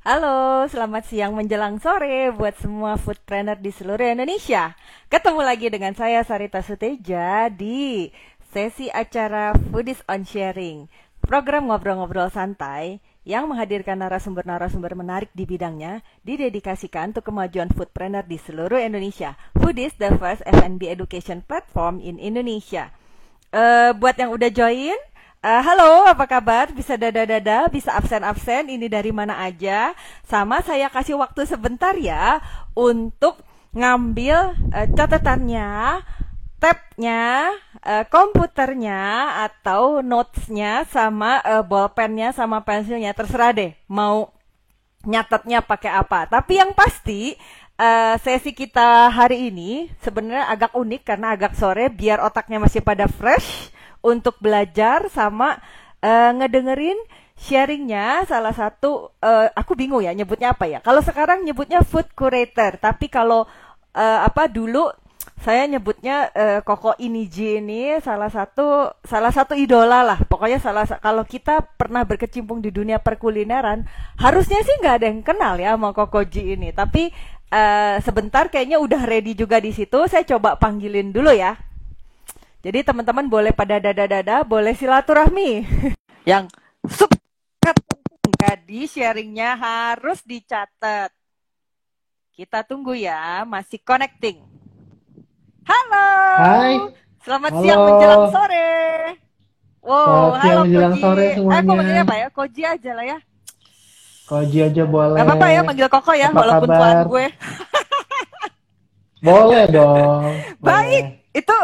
Halo, selamat siang menjelang sore buat semua food trainer di seluruh Indonesia. Ketemu lagi dengan saya Sarita Suteja di sesi acara Foodies on Sharing, program ngobrol-ngobrol santai yang menghadirkan narasumber-narasumber menarik di bidangnya, didedikasikan untuk kemajuan foodpreneur di seluruh Indonesia. Foodies, the first F&B education platform in Indonesia. Buat yang udah join, halo, apa kabar? Bisa dada-dada, bisa absen-absen, ini dari mana aja. Sama saya kasih waktu sebentar ya untuk ngambil catatannya, tabnya, komputernya, atau notesnya, sama bolpennya, sama pensilnya. Terserah deh, mau nyatetnya pakai apa. Tapi yang pasti, sesi kita hari ini sebenarnya agak unik karena agak sore, biar otaknya masih pada fresh untuk belajar sama ngedengerin sharingnya salah satu, aku bingung ya nyebutnya apa ya. Kalau sekarang nyebutnya food curator, tapi kalau apa dulu saya nyebutnya Koko Iniji ini salah satu idola lah. Pokoknya kalau kita pernah berkecimpung di dunia perkulineran, harusnya sih nggak ada yang kenal ya sama Kokoji ini. Tapi sebentar kayaknya udah ready juga di situ. Saya coba panggilin dulu ya. Jadi teman-teman boleh pada dada-dada, boleh silaturahmi. Yang subscribe di sharingnya harus dicatat. Kita tunggu ya, masih connecting. Halo, Hai, selamat halo. siang menjelang sore. Selamat Wow, siang halo menjelang Koji. sore Kok semuanya. manggilnya apa ya? Koji aja lah ya. Koji aja Gak apa-apa ya boleh. manggil Koko ya, Apa walaupun tuaan kabar? gue. Boleh dong, Baik, boleh. itu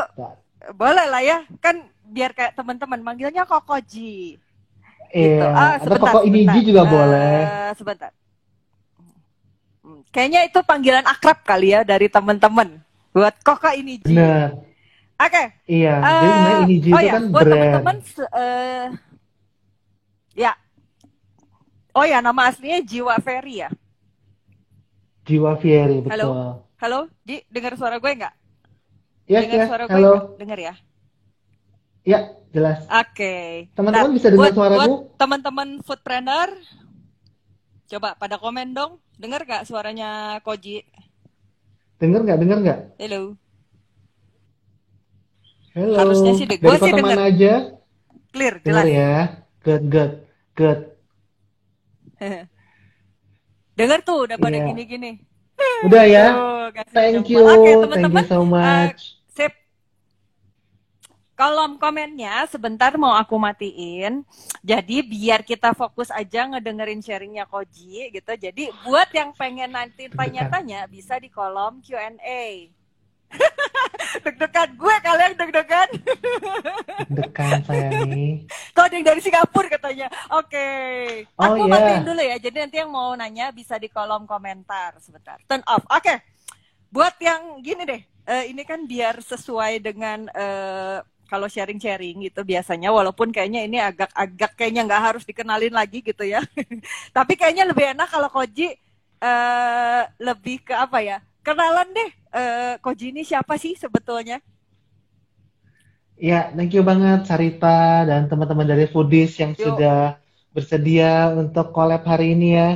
boleh lah ya. Kan biar kayak teman-teman manggilnya Kokoji. Gitu. Iya, atau Sebentar, Koko Iniji sebentar. juga boleh. Sebentar. Kayaknya itu panggilan akrab kali ya dari teman-teman. Buat Koko ini Ji. Bener. Oke. Iya, jadi sebenarnya Iniji Oh itu ya, kan buat brand. teman-teman, ya. Oh ya, nama aslinya Jiwa Ferry ya. Jiwa Fieri, Halo, betul. halo, Ji, dengar suara gue nggak? Yes, Dengar ya. suara gue nggak? Halo. Dengar ya. Ya, jelas. Oke. Ntar Teman-teman bisa dengar buat buat suaraku? teman-teman foodpreneur, coba pada komen dong. Dengar nggak suaranya Koji? Dengar nggak? Dengar nggak? Halo. Halo. Harusnya sih deh. Gue Dari sih kota denger. mana aja? Clear, Dengar jelas. ya. Good, good, good. Dengar tuh udah pada Iya. gini-gini. Udah ya. Tuh, kasih Thank jempol. you. Oke, Thank you teman-teman, so much. sip. Kolom komennya sebentar mau aku matiin. Jadi biar kita fokus aja ngedengerin sharingnya Koji gitu. Jadi buat yang pengen nanti Deg-degan. tanya-tanya bisa di kolom Q&A. Deg-degan gue kalian deg-degan. Deg-degan saya nih. Kok ada yang dari Singapura katanya. Oke. Oh Aku matiin ya, dulu ya. Jadi nanti yang mau nanya bisa di kolom komentar sebentar. Turn off. Oke. Buat yang gini deh, ini kan biar sesuai dengan kalau sharing-sharing gitu biasanya, walaupun kayaknya ini agak-agak kayaknya nggak harus dikenalin lagi gitu ya. Tapi kayaknya lebih enak kalau Koji lebih ke apa ya? Kenalan deh, Koji ini siapa sih sebetulnya? ya, thank you banget Sarita dan teman-teman dari Foodies yang Yuk. sudah bersedia untuk collab hari ini ya.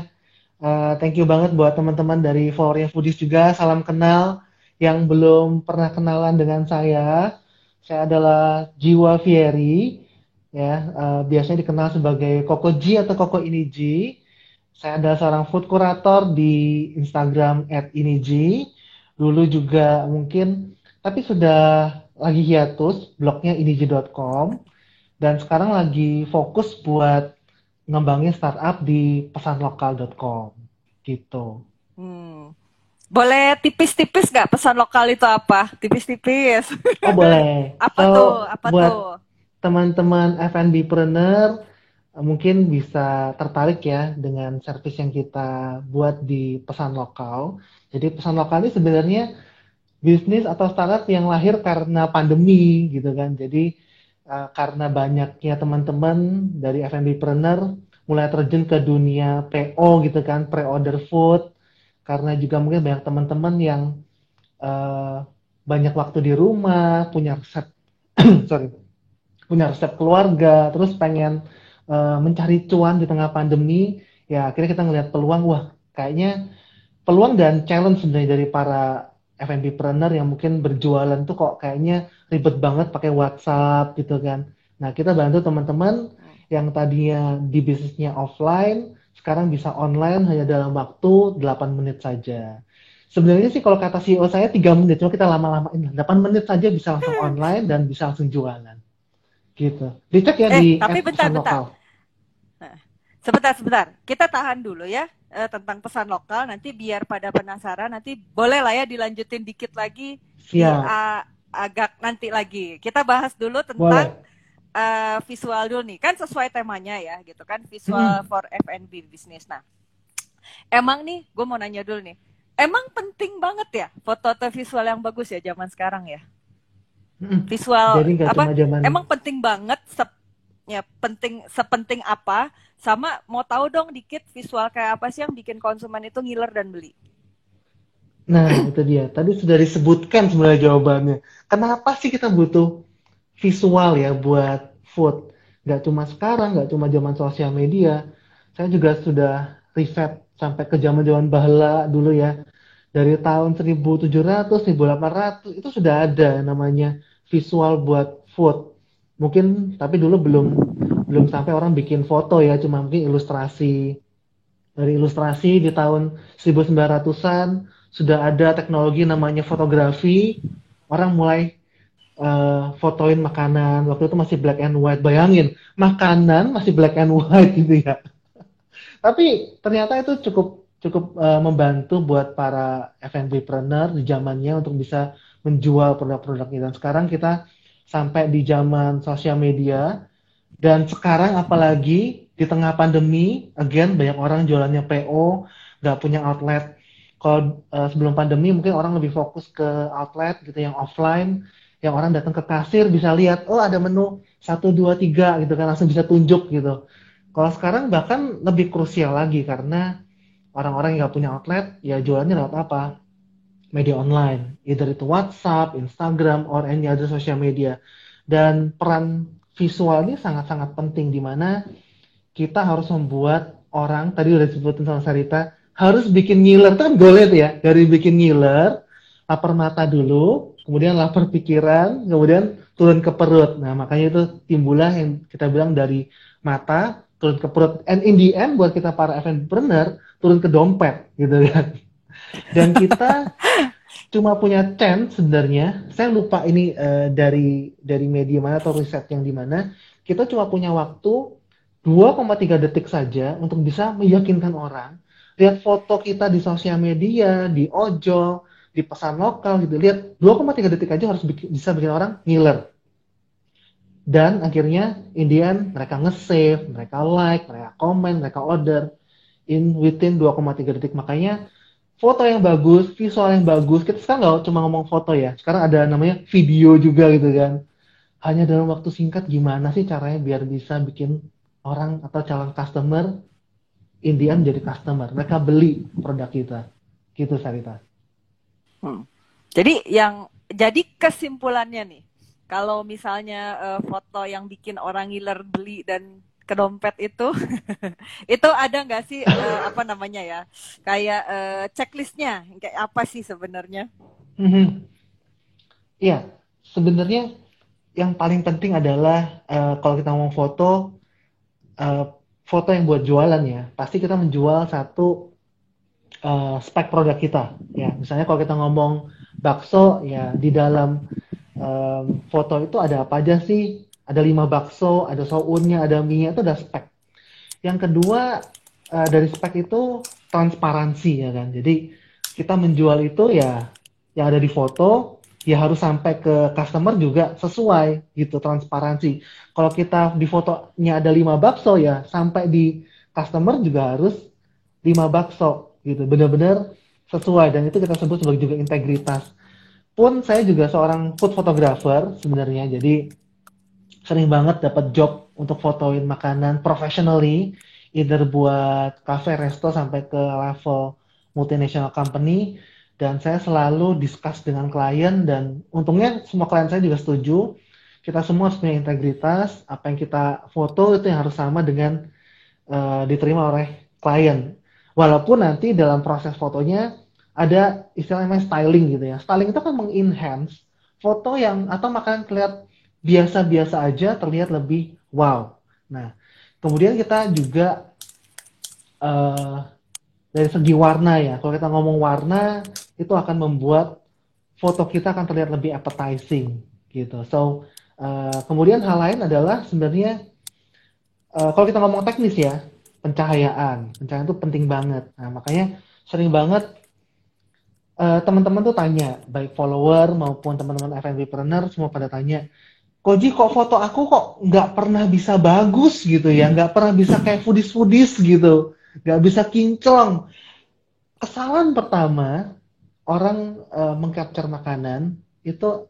Thank you banget buat teman-teman dari followernya Foodies juga. Salam kenal yang belum pernah kenalan dengan saya. Saya adalah Jiwa Fieri, ya, biasanya dikenal sebagai Koko Ji atau Koko Iniji. Saya adalah seorang food curator di Instagram @iniji. Dulu juga mungkin, tapi sudah lagi hiatus blognya iniji.com. Dan sekarang lagi fokus buat ngembangin startup di pesanlokal.com. Gitu. Hmm. Boleh tipis-tipis nggak pesan lokal itu apa? Tipis-tipis. Oh boleh. Apa So, tuh? Apa tuh? buat teman-teman F&B-preneur, mungkin bisa tertarik ya dengan service yang kita buat di pesan lokal. Jadi pesan lokal ini sebenarnya bisnis atau startup yang lahir karena pandemi gitu kan. Jadi karena banyaknya teman-teman dari F&B-preneur mulai terjun ke dunia PO gitu kan, pre-order food. Karena juga mungkin banyak teman-teman yang eh, banyak waktu di rumah, punya resep, sorry, punya resep keluarga, terus pengen mencari cuan di tengah pandemi, ya akhirnya kita ngelihat peluang, wah kayaknya peluang dan challenge sebenarnya dari para F&B planner yang mungkin berjualan tuh kok kayaknya ribet banget pakai WhatsApp gitu kan. Nah, kita bantu teman-teman Hmm. yang tadinya di bisnisnya offline, sekarang bisa online hanya dalam waktu 8 menit saja. Sebenarnya sih kalau kata CEO saya 3 menit, cuma kita lama-lamain lah. 8 menit saja bisa langsung online dan bisa langsung jualan. Gitu. Dicek ya di Tapi pesan bentar-bentar. lokal. Nah, sebentar. Kita tahan dulu ya tentang pesan lokal. Nanti biar pada penasaran, nanti boleh lah ya dilanjutin dikit lagi di Siap. agak nanti lagi. Kita bahas dulu tentang Boleh. visual dulu nih. Kan sesuai temanya ya gitu kan. Visual Mm-mm. for F&B business. Nah, emang nih gue mau nanya dulu nih. Emang penting banget ya foto atau visual yang bagus ya zaman sekarang ya? Mm-mm. Visual Jadi nggak apa? cuma zaman. Emang penting banget ya penting sepenting apa sama mau tahu dong dikit visual kayak apa sih yang bikin konsumen itu ngiler dan beli. Nah, itu dia. Tadi sudah disebutkan sebenarnya jawabannya. Kenapa sih kita butuh visual ya buat food? Nggak cuma sekarang, nggak cuma zaman sosial media. Saya juga sudah riset sampai ke zaman-zaman bahela dulu ya. Dari tahun 1700, 1800 itu sudah ada namanya visual buat food. Mungkin tapi dulu belum belum sampai orang bikin foto ya, cuma mungkin ilustrasi. Dari ilustrasi di tahun 1900-an sudah ada teknologi namanya fotografi. Orang mulai fotoin makanan. Waktu itu masih black and white. Bayangin, makanan masih black and white gitu ya. Tapi ternyata itu cukup cukup membantu buat para F&B planner di zamannya untuk bisa menjual produk-produknya. Dan sekarang kita sampai di zaman sosial media dan sekarang apalagi di tengah pandemi, again banyak orang jualannya PO, nggak punya outlet. Kalau sebelum pandemi mungkin orang lebih fokus ke outlet gitu yang offline, yang orang datang ke kasir bisa lihat, oh ada menu 1, 2, 3 gitu kan langsung bisa tunjuk gitu. Kalau sekarang bahkan lebih krusial lagi karena orang-orang yang nggak punya outlet ya jualannya lewat apa? Media online, either itu WhatsApp, Instagram, or any other social media. Dan peran visual ini sangat-sangat penting di mana kita harus membuat orang, tadi udah disebutin sama Sarita, harus bikin ngiler, itu kan goalnya tuh ya, dari bikin ngiler, lapar mata dulu, kemudian lapar pikiran, kemudian turun ke perut. Nah, makanya itu timbullah yang kita bilang dari mata, turun ke perut. And in the end, buat kita para entrepreneur, turun ke dompet, gitu kan. Dan kita cuma punya chance sebenarnya. Saya lupa ini dari media mana atau riset yang di mana. Kita cuma punya waktu 2,3 detik saja untuk bisa meyakinkan orang. Lihat foto kita di sosial media, di ojol, di pesan lokal gitu. Lihat 2,3 detik aja harus bisa bikin orang ngiler. Dan akhirnya Indian mereka nge-save, mereka like, mereka komen, mereka order in within 2,3 detik. Makanya foto yang bagus, visual yang bagus. Kita sekarang nggak cuma ngomong foto ya. Sekarang ada namanya video juga gitu kan. Hanya dalam waktu singkat gimana sih caranya biar bisa bikin orang atau calon customer Indian jadi customer. Mereka beli produk kita. Gitu Sarita. Hmm. Jadi kesimpulannya nih, kalau misalnya foto yang bikin orang ngiler beli dan ke dompet itu, itu ada nggak sih apa namanya ya, kayak checklistnya, kayak apa sih sebenarnya? Mhm. Iya, sebenarnya yang paling penting adalah kalau kita ngomong foto, eh, foto yang buat jualan ya. Pasti kita menjual satu spek produk kita. Ya, misalnya kalau kita ngomong bakso, ya di dalam foto itu ada apa aja sih? Ada 5 bakso, ada sounnya, ada mie itu ada spek. Yang kedua dari spek itu transparansi ya kan. Jadi kita menjual itu ya yang ada di foto ya harus sampai ke customer juga sesuai gitu transparansi. Kalau kita di fotonya ada 5 bakso ya sampai di customer juga harus 5 bakso gitu. Benar-benar sesuai dan itu kita sebut sebagai juga integritas. Pun saya juga seorang food photographer sebenarnya. Jadi sering banget dapat job untuk fotoin makanan professionally, either buat cafe, resto sampai ke level multinational company. Dan saya selalu discuss dengan klien dan untungnya semua klien saya juga setuju. Kita semua harus punya integritas. Apa yang kita foto itu yang harus sama dengan diterima oleh klien. Walaupun nanti dalam proses fotonya ada istilahnya styling gitu ya. Styling itu kan mengenhance foto yang atau makanan terlihat biasa-biasa aja terlihat lebih wow. Nah, kemudian kita juga eh, dari segi warna ya. Kalau kita ngomong warna, itu akan membuat foto kita akan terlihat lebih appetizing gitu. So, kemudian hal lain adalah sebenarnya kalau kita ngomong teknis ya, pencahayaan itu penting banget. Nah, makanya sering banget teman-teman tuh tanya, baik follower maupun teman-teman F&B-preneur semua pada tanya, Koji kok foto aku kok nggak pernah bisa bagus gitu ya, nggak pernah bisa kayak foodies-foodies gitu, nggak bisa kinclong. Kesalahan pertama, orang mengcapture makanan itu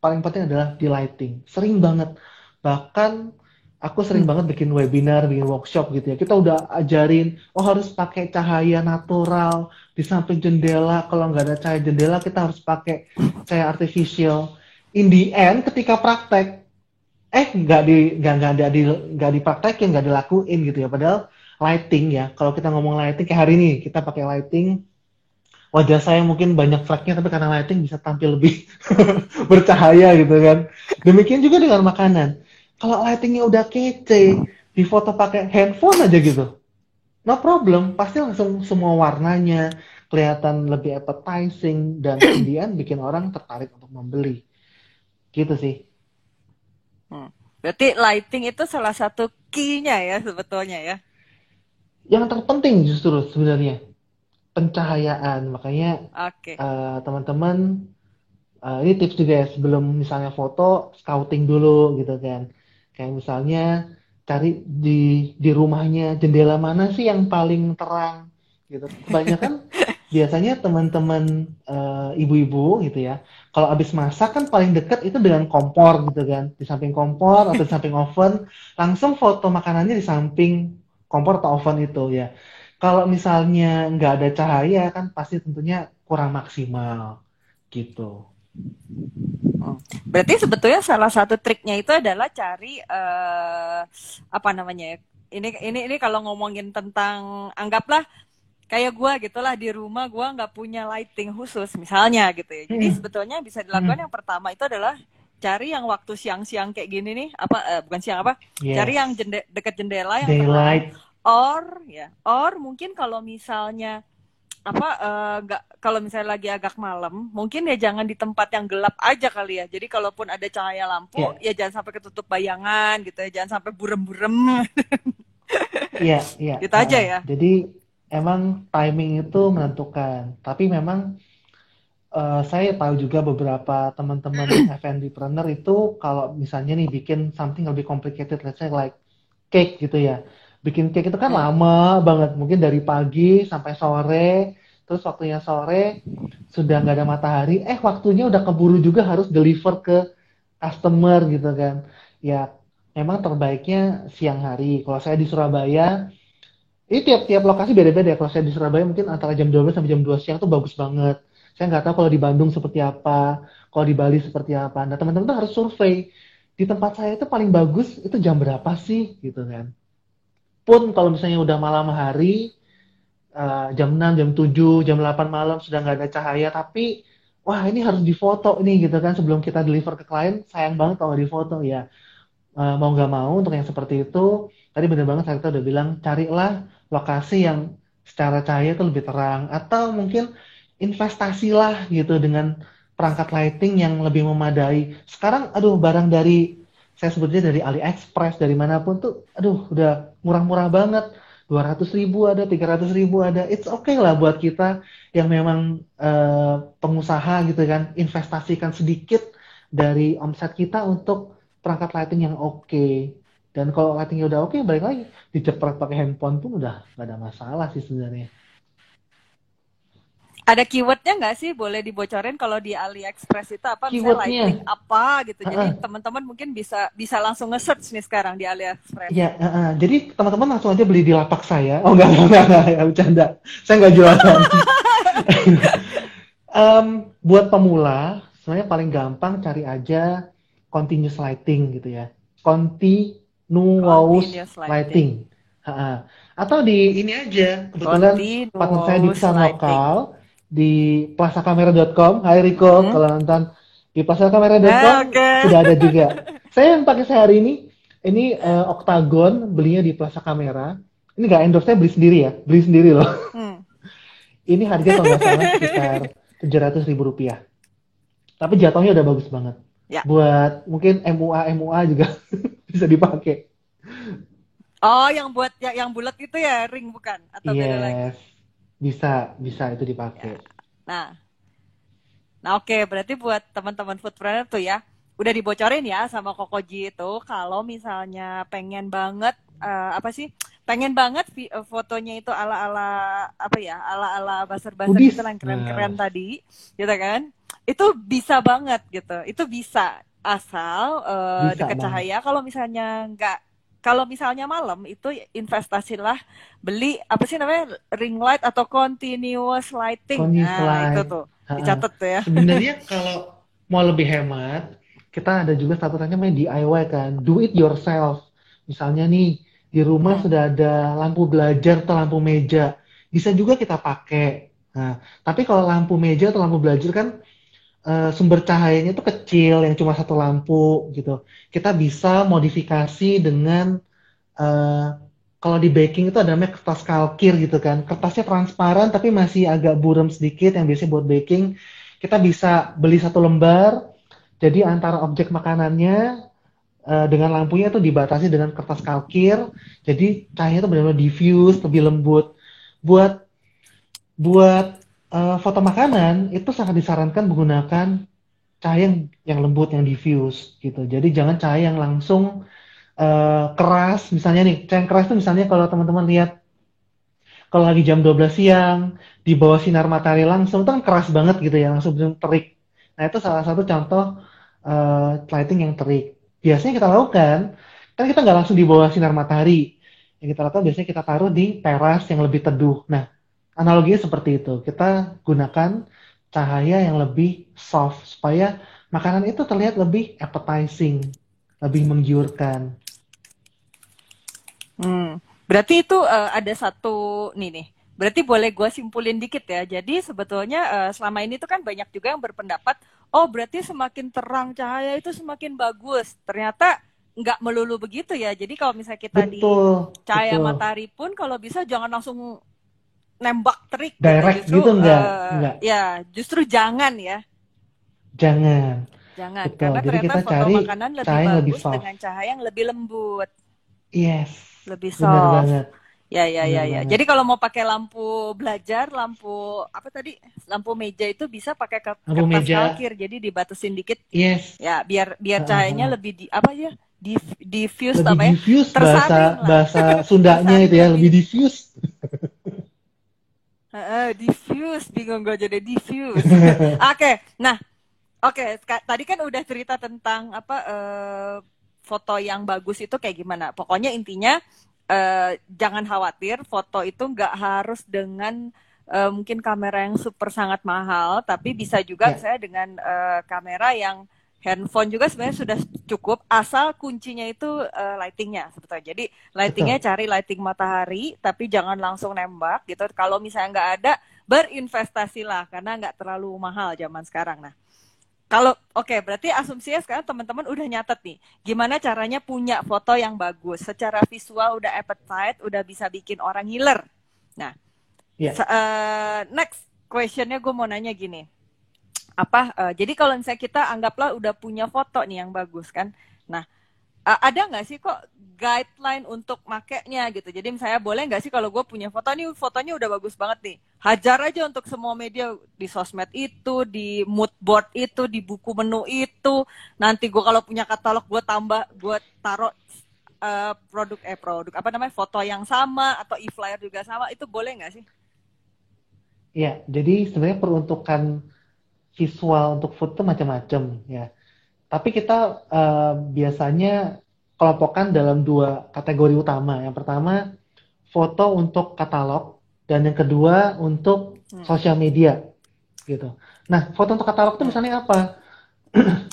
paling penting adalah di lighting. Sering banget. Bahkan aku sering banget bikin webinar, bikin workshop gitu ya. Kita udah ajarin, oh harus pakai cahaya natural di samping jendela. Kalau nggak ada cahaya jendela, kita harus pakai cahaya artificial. In the end, ketika praktek, nggak dipraktekin, nggak dilakuin gitu ya. Padahal lighting ya, kalau kita ngomong lighting kayak hari ini, kita pakai lighting, wajah saya mungkin banyak fleknya tapi karena lighting bisa tampil lebih bercahaya gitu kan. Demikian juga dengan makanan. Kalau lightingnya udah kece, di foto pakai handphone aja gitu, no problem, pasti langsung semua warnanya kelihatan lebih appetizing dan kemudian bikin orang tertarik untuk membeli. Gitu sih. Berarti lighting itu salah satu key-nya ya sebetulnya ya. Yang terpenting justru sebenarnya pencahayaan. Makanya Oke. teman-teman ini tips juga ya sebelum misalnya foto scouting dulu gitu kan. Kayak misalnya cari di rumahnya jendela mana sih yang paling terang gitu. Kebanyakan biasanya teman-teman ibu-ibu gitu ya. Kalau habis masak kan paling dekat itu dengan kompor gitu kan. Di samping kompor atau di samping oven, langsung foto makanannya di samping kompor atau oven itu ya. Kalau misalnya nggak ada cahaya kan pasti tentunya kurang maksimal gitu. Berarti sebetulnya salah satu triknya itu adalah cari apa namanya ya? Ini kalau ngomongin tentang anggaplah kayak gue gitulah di rumah gue nggak punya lighting khusus misalnya gitu ya. Jadi Hmm. sebetulnya bisa dilakukan yang pertama itu adalah cari yang waktu siang-siang kayak gini nih apa bukan siang apa cari yang Yes, dekat jendela yang terang daylight. or mungkin kalau misalnya apa nggak kalau misalnya lagi agak malam mungkin ya jangan di tempat yang gelap aja kali ya jadi kalaupun ada cahaya lampu Ya, ya jangan sampai ketutup bayangan gitu ya jangan sampai burem-burem ya, ya. gitu aja ya. Jadi emang timing itu menentukan. Tapi memang saya tahu juga beberapa teman-teman F&B-preneur itu kalau misalnya nih bikin something lebih complicated, let's say like cake gitu ya. Bikin cake itu kan Hmm. lama banget, mungkin dari pagi sampai sore, terus waktunya sore sudah nggak ada matahari, waktunya udah keburu juga harus deliver ke customer gitu kan. Ya, memang terbaiknya siang hari. Kalau saya di Surabaya, ini tiap-tiap lokasi beda-beda ya. Kalau saya di Surabaya mungkin antara jam 12 sampai jam 2 siang tuh bagus banget. Saya nggak tahu kalau di Bandung seperti apa, kalau di Bali seperti apa. Nah, teman-teman tuh harus survei. Di tempat saya itu paling bagus itu jam berapa sih gitu kan. Pun kalau misalnya udah malam hari, jam 6, jam 7, jam 8 malam sudah nggak ada cahaya, tapi wah ini harus difoto nih gitu kan sebelum kita deliver ke klien, sayang banget kalau nggak difoto ya. Mau nggak mau untuk yang seperti itu, tadi bener banget saya udah bilang, carilah lokasi yang secara cahaya itu lebih terang, atau mungkin investasilah gitu dengan perangkat lighting yang lebih memadai. Sekarang, aduh, barang dari, saya sebutnya dari AliExpress, dari manapun tuh, aduh, udah murah-murah banget. 200.000 ada, 300.000 ada, it's okay lah buat kita yang memang pengusaha gitu kan, investasikan sedikit dari omset kita untuk perangkat lighting yang oke. Dan kalau lightingnya udah oke, balik lagi dicepret pakai handphone pun udah gak ada masalah sih sebenarnya. Ada keywordnya nggak sih boleh dibocorin kalau di AliExpress itu apa misalnya Keywordnya, lighting apa gitu jadi uh-uh. teman-teman mungkin bisa bisa langsung nge-search nih sekarang di AliExpress. Ya, jadi teman-teman langsung aja beli di lapak saya. Oh enggak, ya, bercanda. Saya nggak jualan. Buat pemula, sebenarnya paling gampang cari aja continuous lighting gitu ya. Continuous Continuous lighting. lighting. Ha-ha. Atau di ini aja, kebetulan partner saya di Continuous pesan lighting. lokal di plasakamera.com. Hai Riko, Mm-mm. kalau nonton di plasakamera.com Oke. sudah ada juga. Saya yang pakai sehari ini Octagon, belinya di Plaza Kamera. Ini nggak endorse, saya beli sendiri ya, beli sendiri loh. Hmm. Ini harga kalau nggak salah sekitar 700 ribu rupiah. Tapi jatuhnya udah bagus banget. Ya. Buat mungkin MUA juga bisa dipakai. Oh, yang buat yang bulat itu ya ring bukan? Atau beda lagi? Yes, bisa itu Ya. dipakai. Nah, nah, oke, berarti buat teman-teman foodpreneur tuh ya, udah dibocorin ya sama Kokoji itu kalau misalnya pengen banget apa sih? Pengen banget fotonya itu ala-ala apa ya? Ala-ala buzzer-buzzer gitu Foodies, yang nah keren-keren tadi, gitu kan? Itu bisa banget gitu. Itu bisa asal bisa deket banget. cahaya. Kalau misalnya malam itu investasilah beli apa sih namanya ring light atau continuous lighting. Koni Nah, itu slide. tuh Ha-ha. dicatat tuh ya. Sebenarnya kalau mau lebih hemat, kita ada juga satu tanya namanya DIY kan, do it yourself. Misalnya nih di rumah Hmm. sudah ada lampu belajar atau lampu meja, bisa juga kita pakai. Nah, tapi kalau lampu meja atau lampu belajar kan sumber cahayanya itu kecil, yang cuma satu lampu gitu. Kita bisa modifikasi dengan eh, kalau di baking itu ada namanya kertas kalkir gitu kan. Kertasnya transparan tapi masih agak buram sedikit yang biasanya buat baking. Kita bisa beli satu lembar, jadi antara objek makanannya dengan lampunya itu dibatasi dengan kertas kalkir. Jadi cahayanya itu benar-benar diffuse, lebih lembut. Buat buat foto makanan itu sangat disarankan menggunakan cahaya yang lembut, yang diffuse gitu. Jadi jangan cahaya yang langsung keras. Misalnya nih, cahaya yang keras itu misalnya kalau teman-teman lihat kalau lagi jam 12 siang di bawah sinar matahari langsung itu kan keras banget gitu ya, langsung terik. Nah, itu salah satu contoh lighting yang terik. Biasanya kita lakukan kan kita nggak langsung di bawah sinar matahari. Yang kita lakukan biasanya kita taruh di teras yang lebih teduh. Nah, analoginya seperti itu. Kita gunakan cahaya yang lebih soft supaya makanan itu terlihat lebih appetizing, lebih menggiurkan. Hmm. Berarti itu ada satu nih. Berarti boleh gue simpulin dikit ya. Jadi sebetulnya selama ini tuh kan banyak juga yang berpendapat, oh berarti semakin terang cahaya itu semakin bagus. Ternyata nggak melulu begitu ya. Jadi kalau misalnya kita di Betul, cahaya betul. matahari pun kalau bisa jangan langsung nembak terik gitu. Direct Justru gitu enggak, ya justru jangan ya. jangan. Jangan Betul. karena Jadi ternyata kita foto cari makanan lebih cahaya yang lebih bagus soft. dengan cahaya yang lebih lembut, Yes, lebih bener soft. banget, Ya, ya, bener ya, ya. banget. Jadi kalau mau pakai lampu belajar, lampu apa tadi? Lampu meja itu bisa pakai Lampu kertas meja, kalkir. Jadi dibatasin dikit. yes. Ya, biar biar Heeh, cahayanya heeh. lebih apa ya? Diffuse Lebih apa ya? diffuse bahasa Tersaring lah. bahasa Sundanya itu Tersaring ya, lebih lebih. diffuse. Diffuse, bingung gue jadi diffuse. Oke, nah, oke. Tadi kan udah cerita tentang apa foto yang bagus itu kayak gimana. Pokoknya intinya jangan khawatir, foto itu nggak harus dengan mungkin kamera yang super sangat mahal, tapi bisa juga Ya, misalnya dengan kamera yang handphone juga sebenarnya sudah cukup, asal kuncinya itu lightingnya sebetulnya. Jadi lightingnya betul. cari lighting matahari, tapi jangan langsung nembak gitu. Kalau misalnya nggak ada, berinvestasilah karena nggak terlalu mahal zaman sekarang. Nah, kalau oke, berarti asumsinya sekarang teman-teman udah nyatet nih, gimana caranya punya foto yang bagus, secara visual udah appetite, udah bisa bikin orang ngiler. Nah, Ya, next questionnya gue mau nanya gini, apa? Jadi kalau misalnya kita anggaplah udah punya foto nih yang bagus kan, nah ada nggak sih kok guideline untuk makainya gitu? Jadi misalnya boleh nggak sih kalau gue punya foto nih, fotonya udah bagus banget nih, hajar aja untuk semua media di sosmed itu, di mood board itu, di buku menu itu. Nanti gue kalau punya katalog gue tambah, gue taruh produk apa namanya foto yang sama atau e-flyer juga sama, itu boleh nggak sih? ya. Jadi sebenarnya peruntukan visual untuk food itu macam-macam ya. Tapi kita biasanya kelompokkan dalam dua kategori utama. Yang pertama, foto untuk katalog, dan yang kedua untuk Hmm. sosial media gitu. Nah, foto untuk katalog itu Hmm. misalnya apa?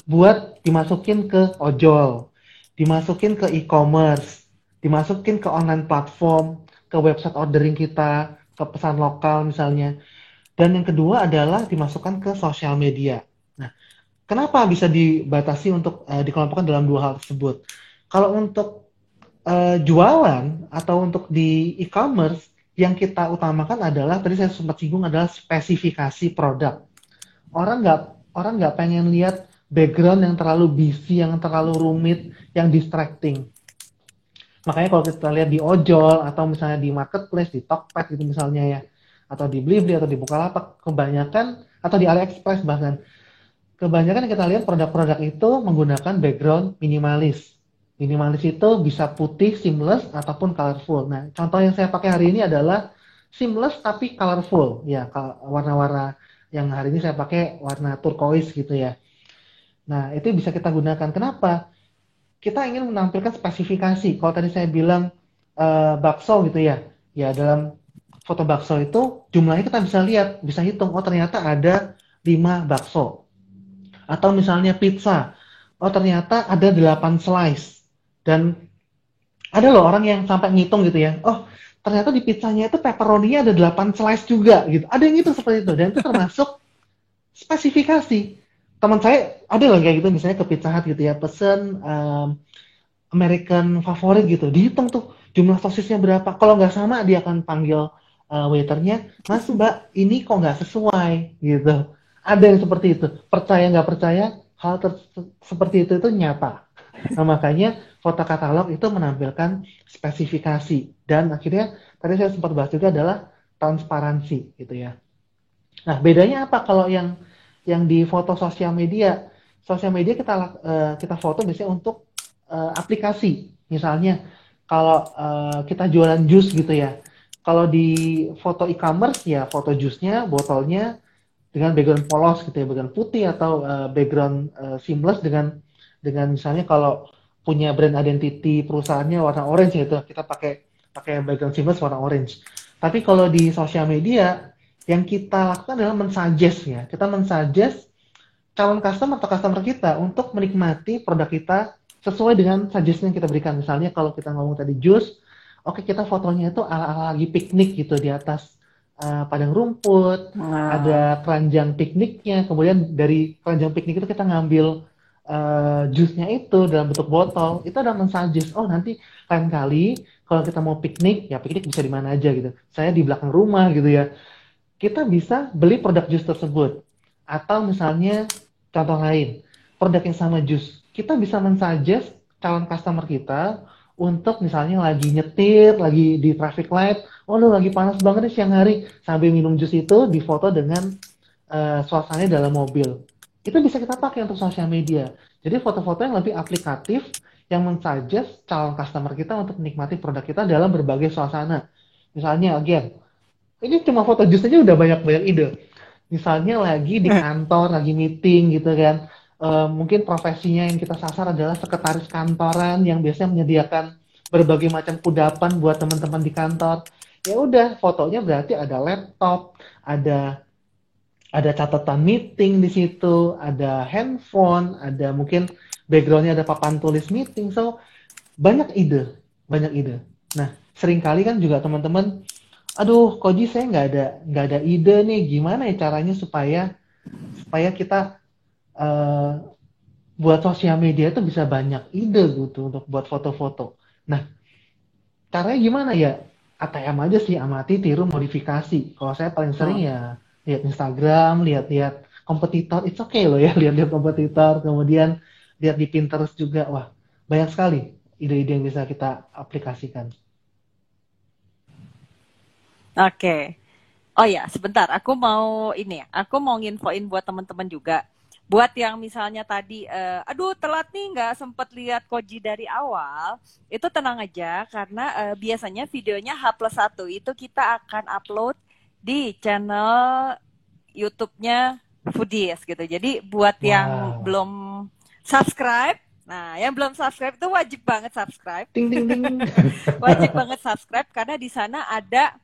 Buat dimasukin ke ojol, dimasukin ke e-commerce, dimasukin ke online platform. ke website ordering kita, ke pesan lokal misalnya. Dan yang kedua adalah dimasukkan ke sosial media. Nah, kenapa bisa dibatasi untuk dikelompokkan dalam dua hal tersebut? Kalau untuk jualan atau untuk di e-commerce, yang kita utamakan adalah tadi saya sempat singgung adalah spesifikasi produk. Orang nggak orang nggak pengen lihat background yang terlalu busy, yang terlalu rumit, yang distracting. Makanya kalau kita lihat di ojol atau misalnya di marketplace, di Tokped gitu misalnya ya, atau di Blibli atau di Bukalapak, kebanyakan atau di AliExpress bahkan, kebanyakan kita lihat produk-produk itu menggunakan background minimalis. Minimalis itu bisa putih, seamless, ataupun colorful. Nah, contoh yang saya pakai hari ini adalah seamless tapi colorful. Ya, warna-warna yang hari ini saya pakai warna turquoise gitu ya. Nah, itu bisa kita gunakan. Kenapa? Kita ingin menampilkan spesifikasi. Kalau tadi saya bilang bakso gitu ya. Ya, dalam foto bakso itu jumlahnya kita bisa lihat, bisa hitung. Oh, ternyata ada 5 bakso. Atau misalnya pizza. Oh, ternyata ada 8 slice. Dan ada loh orang yang sampai ngitung gitu ya. Oh, ternyata di pizzanya itu pepperoni-nya ada 8 slice juga gitu. Ada yang ngitung seperti itu. Dan itu termasuk spesifikasi. Teman saya ada loh kayak gitu, misalnya ke Pizza Hut gitu ya, pesen American favorit gitu, dihitung tuh jumlah sosisnya berapa. Kalau nggak sama dia akan panggil waiternya, Mas Mbak ini kok nggak sesuai gitu. Ada yang seperti itu. Percaya nggak percaya, hal seperti itu nyata. Nah makanya foto katalog itu menampilkan spesifikasi dan akhirnya tadi saya sempat bahas juga adalah transparansi gitu ya. Nah bedanya apa kalau yang di foto sosial media? Sosial media kita foto biasanya untuk aplikasi. Misalnya kalau kita jualan jus gitu ya. Kalau di foto e-commerce ya foto jusnya, botolnya dengan background polos gitu ya, background putih atau background seamless dengan misalnya kalau punya brand identity perusahaannya warna orange gitu, kita pakai pakai background seamless warna orange. Tapi kalau di sosial media yang kita lakukan adalah mensuggest ya. Kita mensuggest calon customer atau customer kita untuk menikmati produk kita sesuai dengan suggestion yang kita berikan. Misalnya kalau kita ngomong tadi jus, oke kita fotonya itu ala-ala lagi piknik gitu di atas padang rumput, ada keranjang pikniknya, kemudian dari keranjang piknik itu kita ngambil jusnya itu dalam bentuk botol, itu ada mensuggest, oh nanti lain kali kalau kita mau piknik, ya piknik bisa di mana aja gitu. Saya di belakang rumah gitu ya. Kita bisa beli produk jus tersebut. Atau misalnya contoh lain, produk yang sama jus. Kita bisa mensuggest calon customer kita untuk misalnya lagi nyetir, lagi di traffic light, oh lu lagi panas banget nih siang hari, sambil minum jus itu difoto dengan suasananya dalam mobil. Itu bisa kita pakai untuk sosial media. Jadi foto-foto yang lebih aplikatif, yang mensuggest calon customer kita untuk menikmati produk kita dalam berbagai suasana. Misalnya, again, ini cuma foto jus aja udah banyak-banyak ide. Misalnya lagi di kantor, lagi meeting gitu kan. Mungkin profesinya yang kita sasar adalah sekretaris kantoran yang biasanya menyediakan berbagai macam kudapan buat teman-teman di kantor. Ya udah, fotonya berarti ada laptop, ada catatan meeting di situ, ada handphone, ada mungkin backgroundnya ada papan tulis meeting. So banyak ide, banyak ide. Nah, seringkali kan juga teman-teman, aduh, Koji saya nggak ada ide nih, gimana ya caranya supaya supaya kita buat sosial media itu bisa banyak ide gitu untuk buat foto-foto. Nah, caranya gimana ya? ATM aja sih, amati, tiru, modifikasi. Kalau saya paling sering ya lihat Instagram, lihat-lihat kompetitor, it's okay loh ya, lihat-lihat kompetitor, kemudian lihat di Pinterest juga. Wah, banyak sekali ide-ide yang bisa kita aplikasikan. Oke. Oh ya, sebentar. Aku mau ini ya. Aku mau nginfoin buat teman-teman juga. Buat yang misalnya tadi, aduh telat nih nggak sempet lihat Koji dari awal, itu tenang aja karena biasanya videonya H+1 itu kita akan upload di channel YouTube-nya Foodies gitu. Jadi buat yang Wow. belum subscribe, nah yang belum subscribe itu wajib banget subscribe. Ting ting ting. Wajib banget subscribe karena di sana ada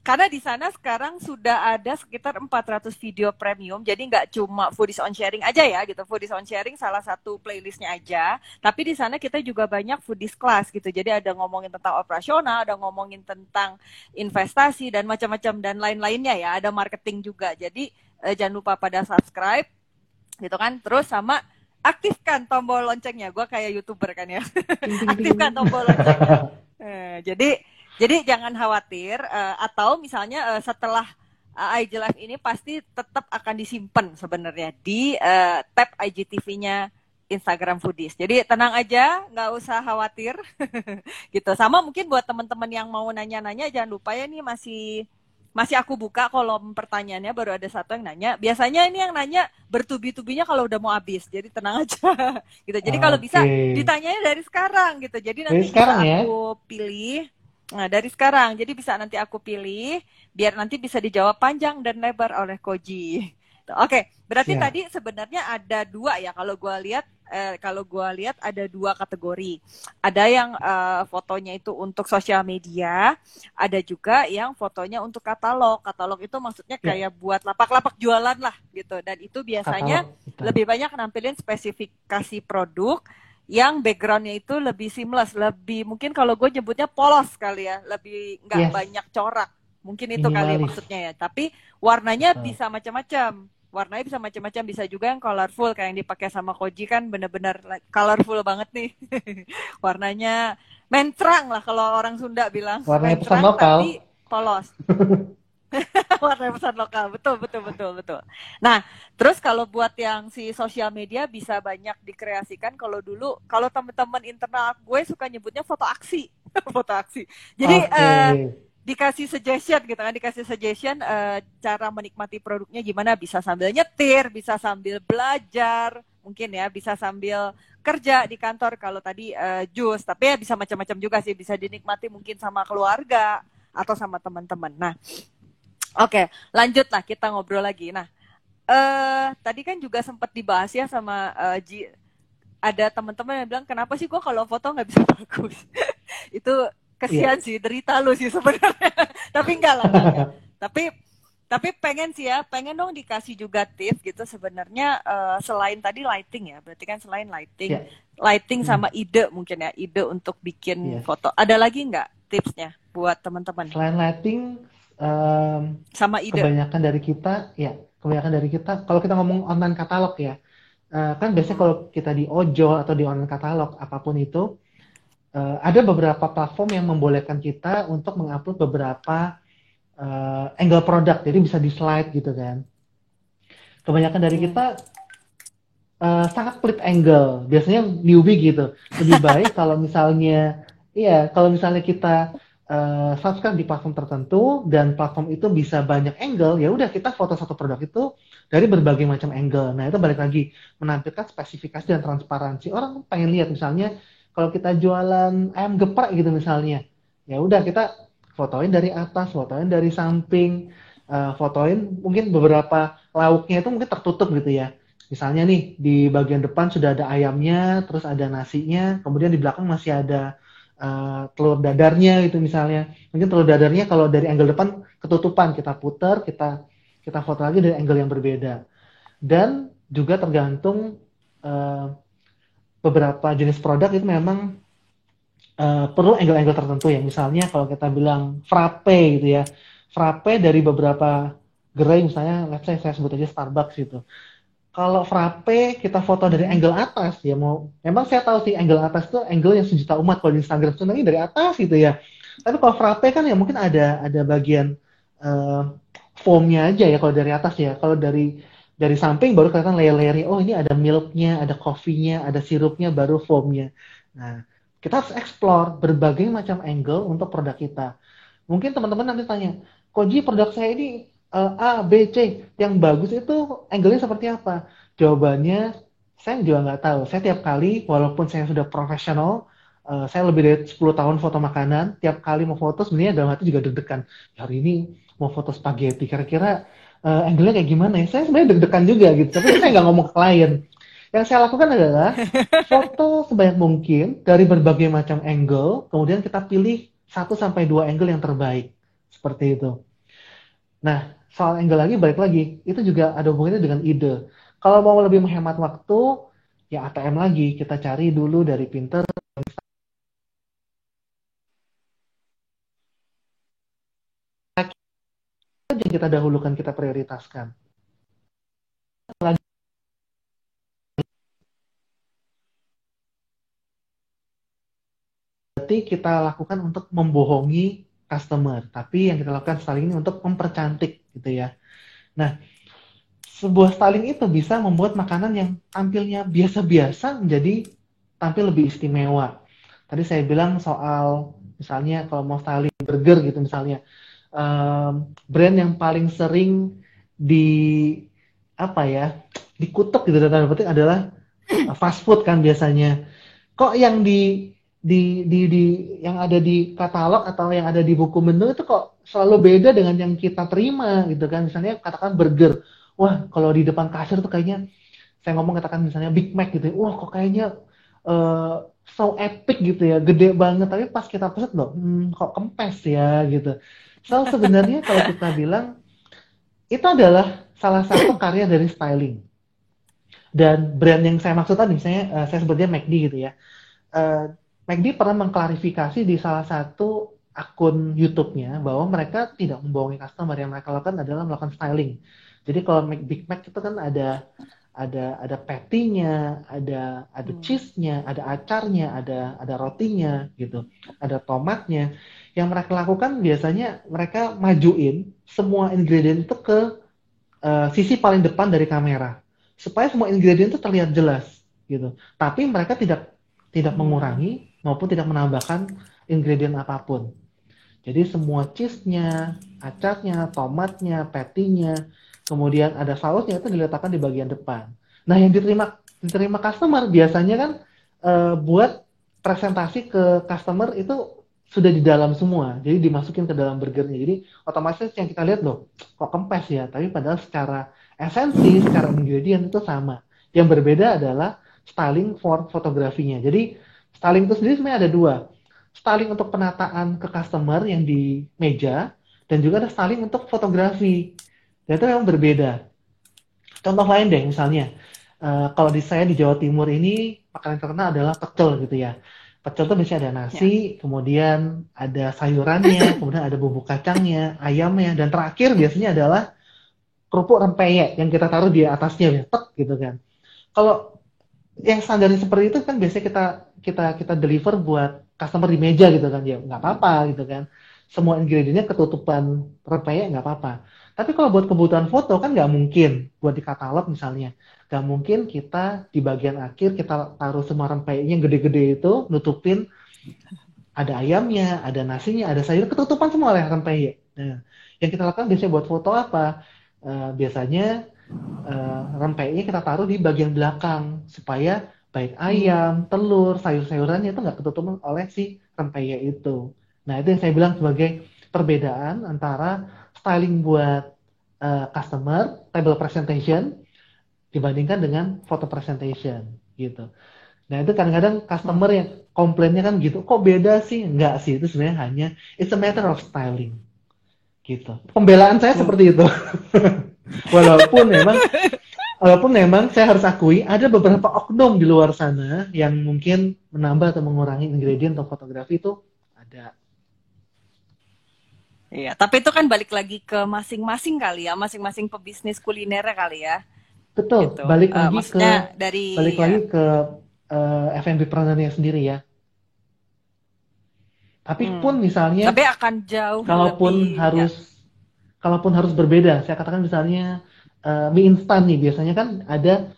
Karena di sana sekarang sudah ada sekitar 400 video premium, jadi nggak cuma Foodies on Sharing aja ya gitu. Foodies on Sharing salah satu playlistnya aja, tapi di sana kita juga banyak Foodies Class gitu. Jadi ada ngomongin tentang operasional, ada ngomongin tentang investasi dan macam-macam dan lain-lainnya ya. Ada marketing juga. Jadi jangan lupa pada subscribe gitu kan. Terus sama aktifkan tombol loncengnya. Gue kayak YouTuber kan ya. Ting ting ting. Aktifkan tombol loncengnya. Jadi jangan khawatir atau misalnya setelah IG Live ini pasti tetap akan disimpan sebenarnya di tab IGTV-nya Instagram Foodies. Jadi tenang aja, nggak usah khawatir gitu. Sama mungkin buat teman-teman yang mau nanya-nanya jangan lupa ya nih masih aku buka kolom pertanyaannya, baru ada satu yang nanya. Biasanya ini yang nanya bertubi-tubinya kalau udah mau habis, jadi tenang aja gitu. Jadi kalau bisa ditanyanya dari sekarang gitu. Jadi nanti bisa aku pilih. Nah, dari sekarang. Jadi bisa nanti aku pilih biar nanti bisa dijawab panjang dan lebar oleh Koji. Oke, berarti tadi sebenarnya ada dua ya kalau gue lihat ada dua kategori. Ada yang fotonya itu untuk sosial media, ada juga yang fotonya untuk katalog. Katalog itu maksudnya kayak buat lapak-lapak jualan lah gitu. Dan itu biasanya lebih banyak nampilin spesifikasi produk yang backgroundnya itu lebih seamless, lebih mungkin kalau gue nyebutnya polos kali ya, lebih nggak banyak corak. Mungkin itu kali maksudnya ya. Tapi warnanya bisa macam-macam. Warnanya bisa macam-macam, bisa juga yang colorful kayak yang dipakai sama Koji kan bener-bener colorful banget nih. Warnanya menterang lah kalau orang Sunda bilang. Warnanya pesan lokal tapi polos. Warna pesan lokal, betul. Nah, terus kalau buat yang si sosial media bisa banyak dikreasikan. Kalau dulu, kalau teman-teman internal gue suka nyebutnya foto aksi, foto aksi. Jadi dikasih suggestion gitu kan, cara menikmati produknya gimana, bisa sambil nyetir, bisa sambil belajar, mungkin ya, bisa sambil kerja di kantor kalau tadi jus, tapi ya bisa macam-macam juga sih, bisa dinikmati mungkin sama keluarga atau sama teman-teman. Nah, oke, lanjutlah kita ngobrol lagi. Nah, tadi kan juga sempat dibahas ya sama Ji, ada teman-teman yang bilang kenapa sih gue kalau foto nggak bisa bagus. Itu kesian sih, derita lu sih sebenarnya. Tapi enggak lah. Tapi pengen dong dikasih juga tips gitu sebenarnya selain tadi lighting ya, berarti kan selain lighting, lighting sama ide mungkin ya, ide untuk bikin foto. Ada lagi nggak tipsnya buat teman-teman? Selain lighting sama ide. Kebanyakan dari kita kalau kita ngomong online katalog ya, kan biasanya kalau kita di ojol atau di online katalog apapun itu, ada beberapa platform yang membolehkan kita untuk mengupload beberapa angle produk, jadi bisa di slide gitu kan. Kebanyakan dari kita sangat pelit angle, biasanya newbie gitu. Lebih baik kalau misalnya kita subscribe di platform tertentu dan platform itu bisa banyak angle, ya udah kita foto satu produk itu dari berbagai macam angle. Nah, itu balik lagi menampilkan spesifikasi dan transparansi. Orang pengen lihat misalnya kalau kita jualan ayam geprek gitu misalnya, ya udah kita fotoin dari atas, fotoin dari samping, fotoin mungkin beberapa lauknya itu mungkin tertutup gitu ya. Misalnya nih di bagian depan sudah ada ayamnya, terus ada nasinya, kemudian di belakang masih ada telur dadarnya gitu misalnya. Mungkin telur dadarnya kalau dari angle depan ketutupan, kita putar, kita foto lagi dari angle yang berbeda. Dan juga tergantung beberapa jenis produk itu memang perlu angle-angle tertentu ya. Misalnya kalau kita bilang frappe gitu ya. Frappe dari beberapa gerai misalnya, let's say saya sebut aja Starbucks gitu. Kalau frappe kita foto dari angle atas ya, memang saya tahu sih angle atas itu angle yang sejuta umat kalau di Instagram itu dari atas gitu ya. Tapi kalau frappe kan ya mungkin ada bagian foamnya aja ya kalau dari atas ya. Kalau dari samping baru kelihatan layer-layernya. Oh, ini ada milknya, ada coffee-nya, ada sirupnya, baru foamnya. Nah, kita harus explore berbagai macam angle untuk produk kita. Mungkin teman-teman nanti tanya, Koji produk saya ini A, B, C, yang bagus itu angle-nya seperti apa? Jawabannya, saya juga nggak tahu. Saya tiap kali, walaupun saya sudah profesional, saya lebih dari 10 tahun foto makanan, tiap kali mau foto sebenarnya dalam hati juga deg-degan. Hari ini mau foto spaghetti, kira-kira angle-nya kayak gimana ya? Saya sebenarnya deg-degan juga gitu, tapi saya nggak ngomong ke klien. Yang saya lakukan adalah foto sebanyak mungkin dari berbagai macam angle, kemudian kita pilih 1-2 angle yang terbaik. Seperti itu. Nah, soal angle lagi, balik lagi, itu juga ada hubungannya dengan ide. Kalau mau lebih menghemat waktu, ya ATM lagi, kita cari dulu dari Pinterest, yang kita dahulukan, kita prioritaskan. Berarti kita lakukan untuk membohongi customer, tapi yang kita lakukan styling ini untuk mempercantik gitu ya. Nah, sebuah styling itu bisa membuat makanan yang tampilnya biasa-biasa menjadi tampil lebih istimewa. Tadi saya bilang soal misalnya kalau mau styling burger gitu misalnya, brand yang paling sering di apa ya dikutuk gitu dan penting adalah fast food kan biasanya. Kok yang di yang ada di katalog atau yang ada di buku menu itu kok selalu beda dengan yang kita terima gitu kan. Misalnya katakan burger. Wah, kalau di depan kasir tuh kayaknya saya ngomong katakan misalnya Big Mac gitu ya. Wah, kok kayaknya so epic gitu ya, gede banget. Tapi pas kita peset loh, kok kempes ya gitu. So sebenarnya kalau kita bilang itu adalah salah satu karya dari styling. Dan brand yang saya maksud tadi, misalnya saya sebutnya McD gitu ya. McD pernah mengklarifikasi di salah satu akun YouTube-nya bahwa mereka tidak membohongi customer, yang mereka lakukan adalah melakukan styling. Jadi kalau Big Mac itu kan ada patty-nya, ada cheese-nya, ada acarnya, ada rotinya gitu, ada tomatnya. Yang mereka lakukan biasanya mereka majuin semua ingredient itu ke sisi paling depan dari kamera supaya semua ingredient itu terlihat jelas gitu. Tapi mereka tidak mengurangi maupun tidak menambahkan ingredient apapun. Jadi semua cheese-nya, acarnya, tomatnya, patty-nya, kemudian ada sausnya itu diletakkan di bagian depan. Nah, yang diterima customer biasanya kan buat presentasi ke customer itu sudah di dalam semua. Jadi dimasukin ke dalam burgernya. Jadi otomatis yang kita lihat loh, kok kempes ya. Tapi padahal secara esensi, secara ingredient itu sama. Yang berbeda adalah styling for fotografinya. Jadi styling itu sendiri sebenarnya ada dua. Styling untuk penataan ke customer yang di meja, dan juga ada styling untuk fotografi. Dan itu memang berbeda. Contoh lain deh, misalnya, kalau di saya di Jawa Timur ini, makanan terkenal adalah pecel gitu ya. Pecel itu biasanya ada Ya. nasi, kemudian ada sayurannya, kemudian ada bumbu kacangnya, ayamnya, dan terakhir biasanya adalah kerupuk rempeyek yang kita taruh di atasnya, ya, tek gitu kan. Kalau yang standarnya seperti itu kan biasanya kita deliver buat customer di meja gitu kan, ya nggak apa-apa gitu kan, semua ingredientnya ketutupan rempeyek nggak apa-apa. Tapi kalau buat kebutuhan foto kan nggak mungkin buat di katalog misalnya, nggak mungkin kita di bagian akhir kita taruh semua rempeyeknya yang gede-gede itu nutupin, ada ayamnya, ada nasinya, ada sayur ketutupan semua oleh rempeyek. Nah, yang kita lakukan biasanya buat foto apa? Biasanya rempeyeknya kita taruh di bagian belakang supaya baik ayam, telur, sayur-sayurannya itu nggak ketutup oleh si rempeyek itu. Nah, itu yang saya bilang sebagai perbedaan antara styling buat customer, table presentation, dibandingkan dengan photo presentation gitu. Nah, itu kadang-kadang customer yang komplainnya kan gitu, kok beda sih? Enggak sih, itu sebenarnya hanya it's a matter of styling gitu. Pembelaan saya seperti itu. Walaupun memang Walaupun memang saya harus akui ada beberapa oknum di luar sana yang mungkin menambah atau mengurangi ingredient atau fotografi itu ada. Iya, tapi itu kan balik lagi ke masing-masing kali ya, masing-masing pebisnis kuliner kali ya, Betul, gitu. Maksudnya balik dari lagi ya, ke F&B planner-nya sendiri ya. Tapi pun misalnya tapi akan jauh kalaupun lebih ya. harus kalaupun harus berbeda, saya katakan misalnya mie instan nih biasanya kan ada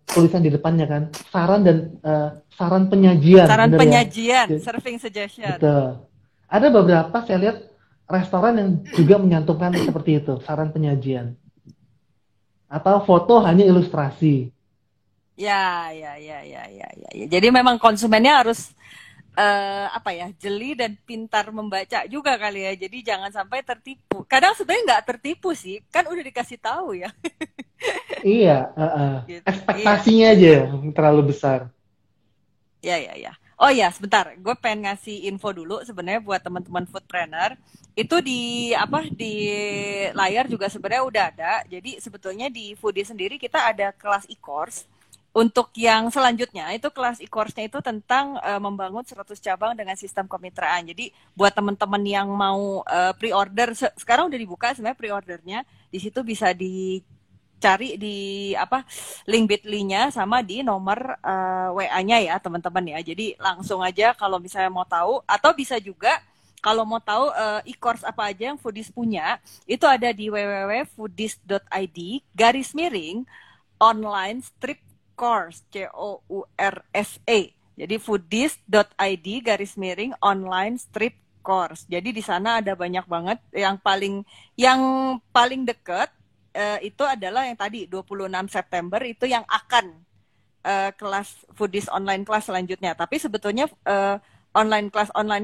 tulisan di depannya kan saran penyajian, Saran bener ya? penyajian, serving suggestion. Betul. Ada beberapa saya lihat restoran yang juga menyantumkan seperti itu, saran penyajian. Atau foto hanya ilustrasi. Ya, ya, ya, ya, ya, ya, ya. Jadi memang konsumennya harus apa ya, jeli dan pintar membaca juga kali ya. Jadi jangan sampai tertipu. Kadang sebenarnya nggak tertipu sih, kan udah dikasih tahu ya. Iya, Gitu. Iya, ekspektasinya aja gitu. yang terlalu besar. Ya, ya, ya. Oh ya, sebentar. Gue pengen ngasih info dulu sebenarnya buat teman-teman foodpreneur. Itu di apa di layar juga sebenarnya udah ada. Jadi sebetulnya di Foodie sendiri kita ada kelas e-course. Untuk yang selanjutnya itu kelas e-course-nya itu tentang membangun 100 cabang dengan sistem kemitraan. Jadi buat teman-teman yang mau pre-order sekarang udah dibuka sebenarnya pre-ordernya. Di situ bisa cari di apa link bit.ly-nya sama di nomor WA-nya ya teman-teman ya. Jadi langsung aja kalau misalnya mau tahu atau bisa juga kalau mau tahu e-course apa aja yang Foodies punya, itu ada di www.foodies.id garis miring online strip course COURSE. Jadi foodies.id garis miring online strip course. Jadi di sana ada banyak banget yang paling deket itu adalah yang tadi 26 September itu yang akan kelas Foodies online kelas selanjutnya. Tapi sebetulnya online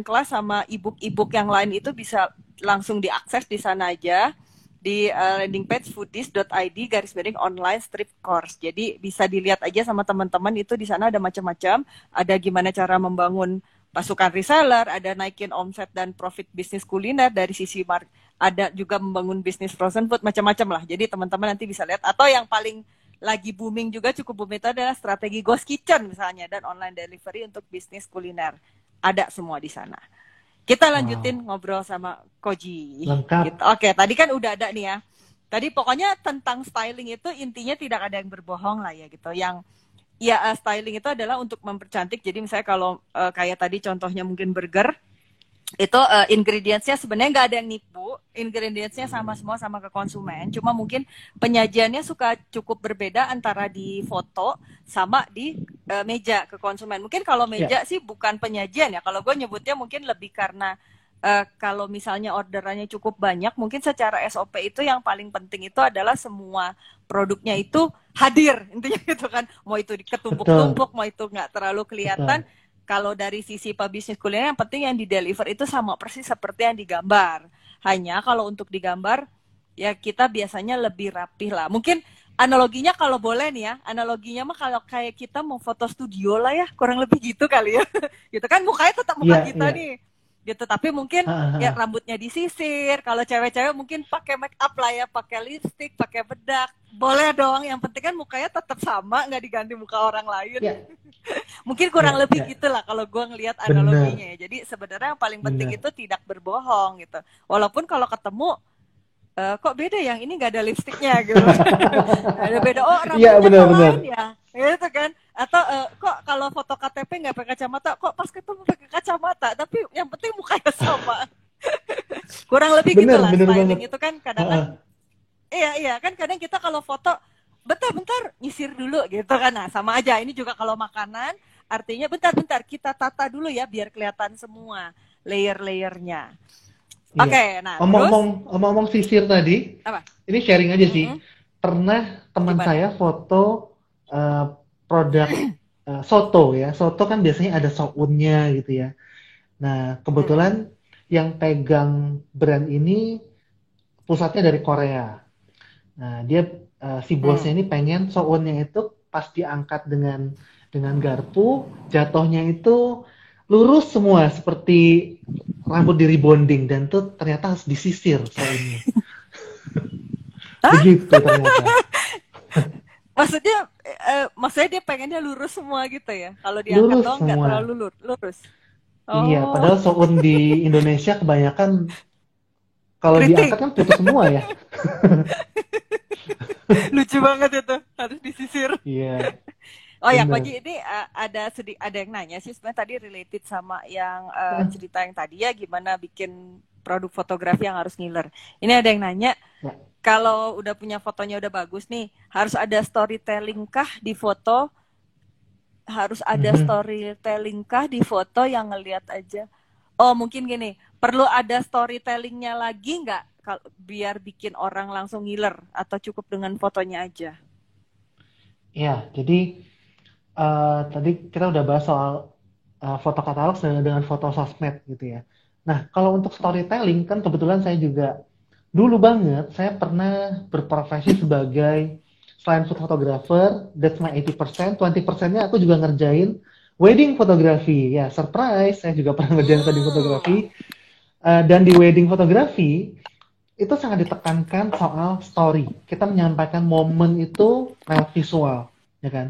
kelas sama ebook yang lain itu bisa langsung diakses di sana aja di landing page foodies.id garis miring online strip course. Jadi bisa dilihat aja sama teman-teman itu di sana ada macam-macam, ada gimana cara membangun pasukan reseller, ada naikin omset dan profit bisnis kuliner dari sisi ada juga membangun bisnis frozen food macam-macam lah. Jadi teman-teman nanti bisa lihat atau yang paling lagi booming juga cukup booming itu adalah strategi ghost kitchen misalnya dan online delivery untuk bisnis kuliner. Ada semua di sana. Kita lanjutin Wow, ngobrol sama Koji. lengkap. Gitu. Oke, tadi kan udah ada nih ya. Tadi pokoknya tentang styling itu intinya tidak ada yang berbohong lah ya gitu. Yang ya styling itu adalah untuk mempercantik. Jadi misalnya kalau kayak tadi contohnya mungkin burger, itu ingredientsnya sebenarnya nggak ada yang nipu, ingredientsnya sama semua sama ke konsumen, cuma mungkin penyajiannya suka cukup berbeda antara di foto sama di meja ke konsumen. Mungkin kalau Ya, meja sih bukan penyajian ya, kalau gue nyebutnya mungkin lebih karena kalau misalnya orderannya cukup banyak, mungkin secara SOP itu yang paling penting itu adalah semua produknya itu hadir, intinya gitu kan, mau itu betul, diketumpuk-tumpuk, mau itu nggak terlalu kelihatan. betul. Kalau dari sisi pebisnis kuliner yang penting yang di deliver itu sama persis seperti yang digambar. Hanya kalau untuk digambar ya kita biasanya lebih rapih lah. Mungkin analoginya kalau boleh nih ya, analoginya mah kalau kayak kita mau foto studio lah ya, kurang lebih gitu kali ya. Gitu kan mukanya tetap muka Iya, kita iya. nih. Gitu, tapi mungkin Ha, ha, ya ha. rambutnya disisir. Kalau cewek-cewek mungkin pakai make up lah ya, pakai lipstick, pakai bedak. Boleh dong, yang penting kan mukanya tetap sama, nggak diganti muka orang lain. Ya, Mungkin kurang ya, lebih ya. gitulah kalau gue ngelihat Benar, analoginya ya. Jadi sebenarnya yang paling penting benar. itu tidak berbohong gitu. Walaupun kalau ketemu kok beda yang ini nggak ada lipstiknya gitu. Ada beda, oh Iya, rambutnya kok benar-benar. lain ya. Gitu kan. Atau kok kalau foto KTP nggak pakai kacamata, kok pas ketemu pakai kacamata. Tapi yang penting mukanya sama. Kurang lebih Benar, gitulah benar banget. styling itu kan Ha, kadang ha. kan. Iya, iya kan kadang kita kalau foto bentar-bentar nyisir dulu gitu kan. Nah, sama aja. Ini juga kalau makanan artinya bentar-bentar kita tata dulu ya biar kelihatan semua layer-layernya. Iya. Oke, nah terus Omong-omong sisir tadi, apa? ini sharing aja sih. Mm-mm. Pernah teman Gimana? saya foto eh, produk soto ya. Soto kan biasanya ada sounnya gitu ya. Nah, kebetulan Mm-mm. yang pegang brand ini pusatnya dari Korea. Nah, dia si bosnya Mm. ini pengen sounnya itu pas diangkat dengan garpu, jatuhnya itu lurus semua seperti rambut di rebonding dan tuh ternyata harus disisir sounnya. Hah? Begitu ternyata. Maksudnya dia pengennya lurus semua gitu ya. Kalau diangkat Lurus doang nggak semua. terlalu lurus. Iya, Oh, padahal soun di Indonesia kebanyakan kalau diangkat keriting. kan putus semua ya. Lucu banget itu. Harus disisir. Iya, Oh ya, bener. Koji, ini ada yang nanya sih sebenarnya tadi related sama yang Heeh. cerita yang tadi ya gimana bikin produk fotografi yang harus ngiler. Ini ada yang nanya, Ya. kalau udah punya fotonya udah bagus nih, harus ada storytelling kah di foto? Harus ada Mhm. storytelling kah di foto yang ngelihat aja? Oh, mungkin gini, perlu ada storytellingnya lagi nggak biar bikin orang langsung ngiler atau cukup dengan fotonya aja? Iya, jadi tadi kita udah bahas soal foto katalog dengan foto sosmed gitu ya. Nah, kalau untuk storytelling kan kebetulan saya juga dulu banget saya pernah berprofesi sebagai selain food photographer, that's my 80%, 20%-nya aku juga ngerjain wedding fotografi. Ya, surprise, saya juga pernah ngerjain wedding Hmm. fotografi. Dan di wedding fotografi itu sangat ditekankan soal story. Kita menyampaikan momen itu lewat visual, ya kan?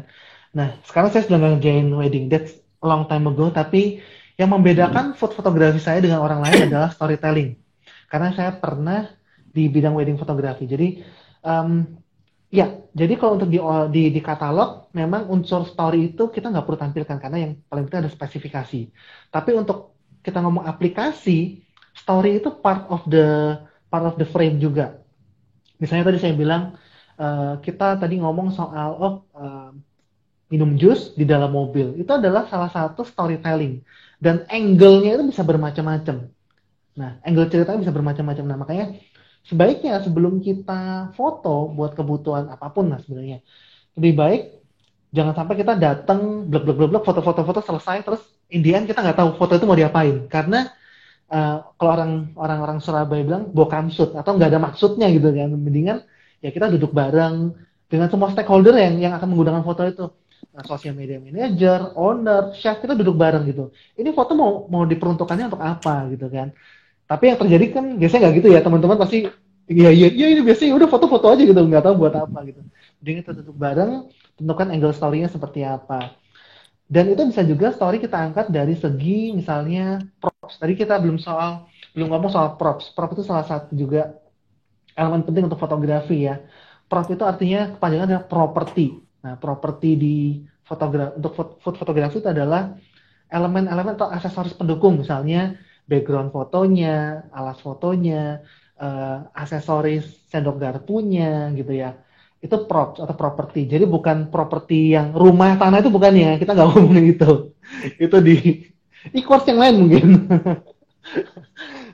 Nah, sekarang saya sedang ngerjain wedding. That's a long time ago, tapi yang membedakan food fotografi saya dengan orang lain adalah storytelling. Karena saya pernah di bidang wedding fotografi. Jadi, um, ya, jadi kalau untuk di katalog, memang unsur story itu kita nggak perlu tampilkan karena yang paling penting ada spesifikasi. Tapi untuk kita ngomong aplikasi, story itu part of the frame juga. Misalnya tadi saya bilang kita tadi ngomong soal minum jus di dalam mobil. Itu adalah salah satu storytelling dan angle-nya itu bisa bermacam-macam. Nah, angle ceritanya bisa bermacam-macam. Nah, makanya sebaiknya sebelum kita foto buat kebutuhan apapun lah sebenarnya, lebih baik jangan sampai kita datang blok blok blok blok foto-foto-foto selesai terus in the end kita nggak tahu foto itu mau diapain karena kalau orang-orang Surabaya bilang bokam shoot atau nggak ada maksudnya gitu kan. Mendingan ya kita duduk bareng dengan semua stakeholder yang akan menggunakan foto itu. Nah, social media manager, owner, chef kita duduk bareng gitu. Ini foto mau diperuntukannya untuk apa gitu kan. Tapi yang terjadi kan biasanya nggak gitu ya, teman-teman pasti iya iya iya ini biasanya udah foto-foto aja gitu, nggak tahu buat apa gitu. Jadi kita duduk bareng, tentukan angle story-nya seperti apa. Dan itu bisa juga story kita angkat dari segi misalnya props. Tadi kita belum ngomong soal props. Prop itu salah satu juga elemen penting untuk fotografi ya. Prop itu artinya kepanjangan adalah properti. Nah, properti di untuk food fotografi itu adalah elemen-elemen atau aksesoris pendukung, misalnya background fotonya, alas fotonya, aksesoris sendok garpunya gitu ya. Itu props atau properti. Jadi bukan properti yang rumah tanah itu bukan ya. Kita nggak ngomongin itu. Itu di e-course yang lain mungkin.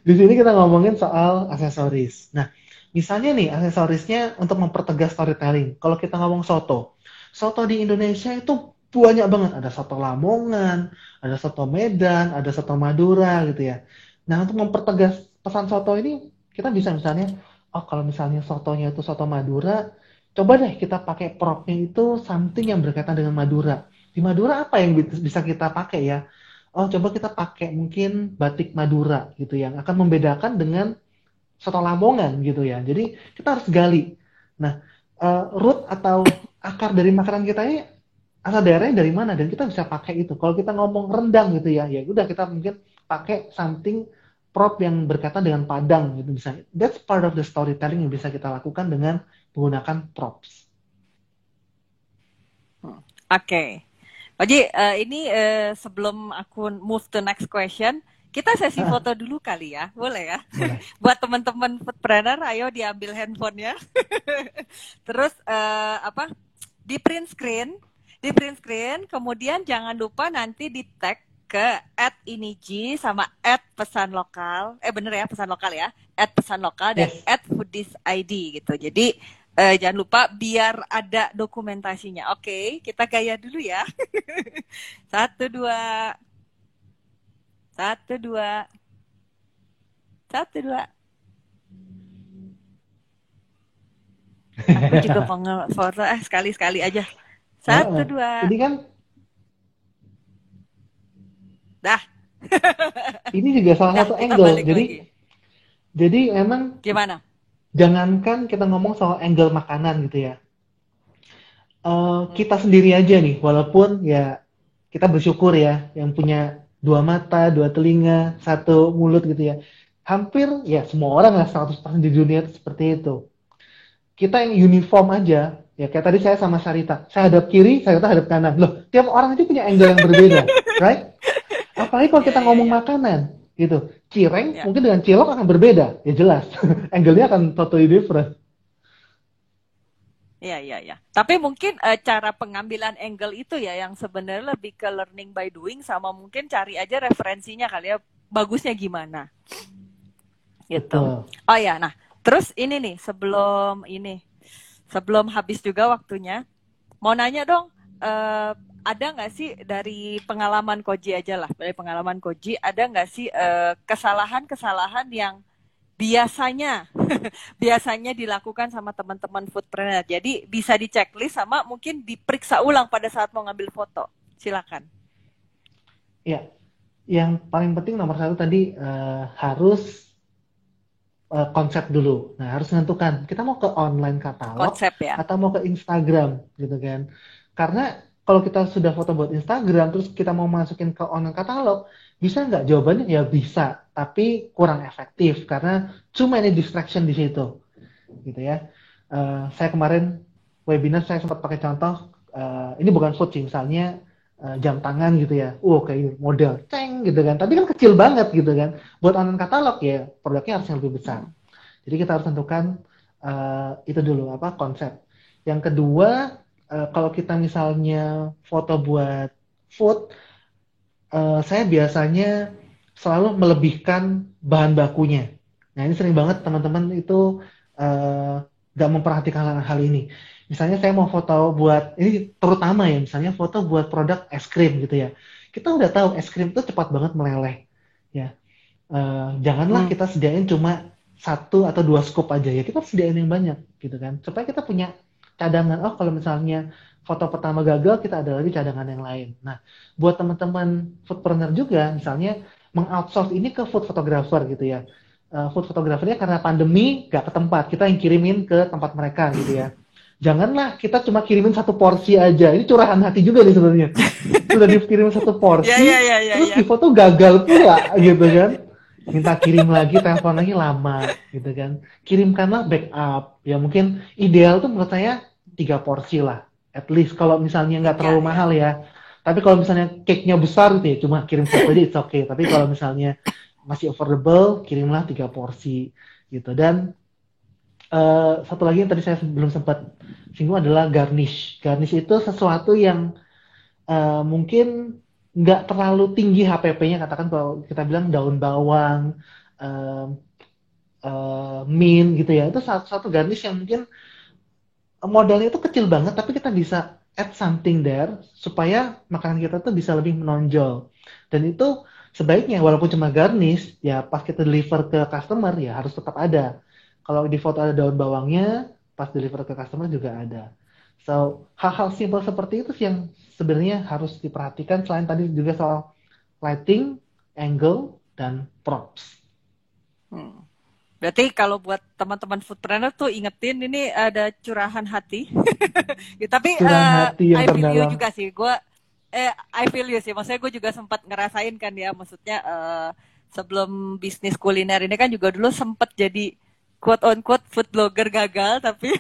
Di sini kita ngomongin soal aksesoris. Nah, misalnya nih aksesorisnya untuk mempertegas storytelling. Kalau kita ngomong soto, soto di Indonesia itu banyak banget. Ada soto Lamongan, ada soto Medan, ada soto Madura gitu ya. Nah, untuk mempertegas pesan soto ini, kita bisa misalnya, oh kalau misalnya sotonya itu soto Madura, coba deh kita pakai propnya itu something yang berkaitan dengan Madura. Di Madura apa yang bisa kita pakai ya? Oh, coba kita pakai mungkin batik Madura gitu yang akan membedakan dengan soto Lamongan gitu ya. Jadi kita harus gali. Nah, root atau akar dari makanan kita ini asal daerahnya dari mana dan kita bisa pakai itu. Kalau kita ngomong rendang gitu ya, ya udah kita mungkin pakai something prop yang berkaitan dengan Padang gitu bisa. That's part of the storytelling yang bisa kita lakukan dengan menggunakan props. Oke. Oji, ini sebelum aku move to next question, kita sesi Ah, foto dulu kali ya, boleh ya? boleh. Buat teman-teman foodpreneur, ayo diambil handphonenya. Terus di print screen, kemudian jangan lupa nanti di tag ke @iniji sama @pesan lokal, bener ya pesan lokal ya, @pesan lokal dan Yes. @foodies_id gitu. Jadi jangan lupa biar ada dokumentasinya. Oke, kita gaya dulu ya. Satu dua, satu dua, satu dua. Aku juga pengen foto, sekali-sekali aja. Satu Heeh. dua, Ini kan dah, ini juga salah dah satu kita angle. balik Jadi lagi. jadi emang Gimana? jangankan kita ngomong soal angle makanan gitu ya. Hmm. Kita sendiri aja nih, walaupun ya kita bersyukur ya, yang punya dua mata, dua telinga, satu mulut gitu ya. Hampir ya semua orang lah 100% di dunia itu seperti itu. Kita yang uniform aja, ya kayak tadi saya sama Sarita, saya hadap kiri, Sarita hadap kanan. Loh, tiap orang itu punya angle yang berbeda, right? Apalagi kalau Ya, kita ya, ngomong ya, makanan, gitu. Cireng ya. mungkin dengan cilok akan berbeda, ya jelas. Angle-nya akan totally different. Iya, iya, iya. Tapi mungkin cara pengambilan angle itu ya yang sebenarnya lebih ke learning by doing sama mungkin cari aja referensinya kali ya bagusnya gimana gitu. Betul. Oh ya, nah terus ini nih sebelum habis juga waktunya mau nanya dong ada nggak sih dari pengalaman Koji aja lah dari pengalaman Koji ada nggak sih kesalahan-kesalahan yang biasanya biasanya dilakukan sama teman-teman foodpreneur. Jadi bisa di checklist sama mungkin diperiksa ulang pada saat mau ngambil foto. Silakan. Ya, yang paling penting nomor satu tadi harus konsep dulu. Nah, harus menentukan kita mau ke online katalog Konsep ya. atau mau ke Instagram gitu kan. Karena kalau kita sudah foto buat Instagram terus kita mau masukin ke online katalog, bisa nggak? Jawabannya ya bisa, tapi kurang efektif karena cuma ini distraction di situ gitu ya. Saya kemarin webinar saya sempat pakai contoh, ini bukan food sih, misalnya jam tangan gitu ya, kayak model ceng gitu kan, tapi kan kecil banget gitu kan. Buat online katalog ya produknya harus yang lebih besar. Hmm. Jadi kita harus tentukan itu dulu apa konsep. Yang kedua, kalau kita misalnya foto buat food, saya biasanya selalu melebihkan bahan bakunya. Nah, ini sering banget teman-teman itu nggak memperhatikan hal ini. Misalnya saya mau foto buat, ini terutama ya, misalnya foto buat produk es krim gitu ya. Kita udah tahu es krim itu cepat banget meleleh. Ya, janganlah Hmm. kita sediain cuma satu atau dua scoop aja ya. Kita sediain yang banyak gitu kan. Supaya kita punya cadangan. Oh, kalau misalnya foto pertama gagal, kita ada lagi cadangan yang lain. Nah, buat teman-teman foodpreneur juga, misalnya mengoutsource ini ke food photographer gitu ya. Food photographernya karena pandemi gak ke tempat, kita yang kirimin ke tempat mereka gitu ya. Janganlah kita cuma kirimin satu porsi aja. Ini curahan hati juga nih sebenarnya. Sudah dikirim satu Ya, ya, porsi, ya, ya, terus ya. di foto gagal pula gitu kan. Minta kirim lagi, telepon lagi lama gitu kan. Kirimkanlah backup. Ya mungkin ideal tuh menurut saya 3 porsi lah. At least kalau misalnya nggak Tiga terlalu ya. mahal ya. Tapi kalau misalnya cake-nya besar gitu ya, cuma kirim satu aja it's okay. Tapi kalau misalnya masih affordable, kirimlah 3 porsi gitu. Dan satu lagi yang tadi saya belum sempat singgung adalah garnish. Garnish itu sesuatu yang mungkin nggak terlalu tinggi HPP-nya, katakan kalau kita bilang daun bawang, eh, mint gitu ya, itu satu garnish yang mungkin modalnya itu kecil banget, tapi kita bisa add something there supaya makanan kita tuh bisa lebih menonjol. Dan itu sebaiknya walaupun cuma garnish, ya pas kita deliver ke customer ya harus tetap ada. Kalau di foto ada daun bawangnya, pas deliver ke customer juga ada. So, hal-hal simpel seperti itu sih yang sebenarnya harus diperhatikan selain tadi juga soal lighting, angle, dan props. Hmm. Berarti kalau buat teman-teman foodpreneur tuh ingetin ini ada curahan hati. Ya, tapi Curahan hati yang I feel you terdalam. juga sih. I feel you sih. Maksudnya gue juga sempat ngerasain kan ya. Maksudnya sebelum bisnis kuliner ini kan juga dulu sempat jadi quote on quote food blogger gagal, tapi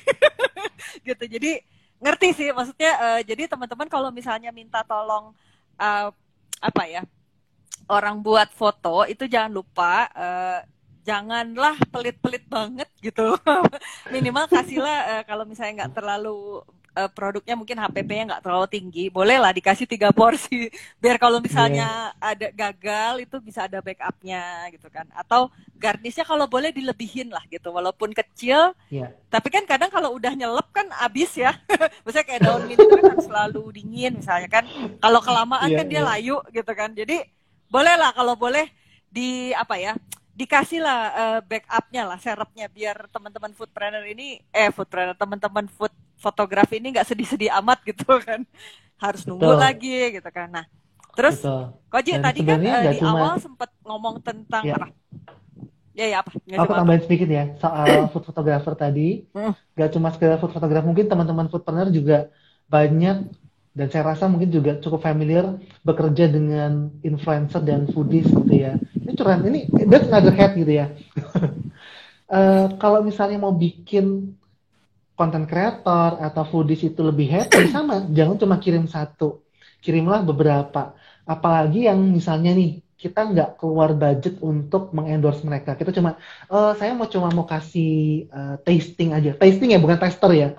gitu. Jadi ngerti sih. Maksudnya jadi teman-teman kalau misalnya minta tolong eh, apa ya orang buat foto itu jangan lupa janganlah pelit-pelit banget gitu. Minimal kasihlah kalau misalnya nggak terlalu produknya mungkin HPP-nya nggak terlalu tinggi, bolehlah dikasih 3 porsi. Biar kalau Iya, misalnya ada gagal itu bisa ada backupnya gitu kan. Atau garnishnya kalau boleh dilebihin lah gitu, walaupun kecil. iya, Tapi kan kadang kalau udah nyelep kan abis ya. Misalnya kayak daun mint itu kan harus selalu dingin misalnya kan. Kalau kelamaan iya, kan dia iya. layu gitu kan. Jadi boleh lah kalau boleh di apa ya dikasih lah backupnya lah serepnya biar teman-teman foodpreneur teman-teman food fotografi ini nggak sedih-sedih amat gitu kan harus nunggu Betul, lagi gitu kan. Nah terus betul. Koji Dan tadi kan sebenarnya nggak di cuma, awal sempat ngomong tentang ya, apa ya ya apa nggak aku cuma apa. tambahin sedikit ya soal food photographer tadi. Hmm. Nggak cuma sekedar food photographer, mungkin teman-teman foodpreneur juga banyak dan saya rasa mungkin juga cukup familiar bekerja dengan influencer dan foodies gitu ya. Ini curhat, ini that's another head gitu ya. Kalau misalnya mau bikin konten kreator atau foodies itu lebih happy sama, jangan cuma kirim satu, kirimlah beberapa. Apalagi yang misalnya nih kita nggak keluar budget untuk mengendorse mereka, kita cuma, saya cuma mau kasih tasting aja, tasting ya bukan tester ya.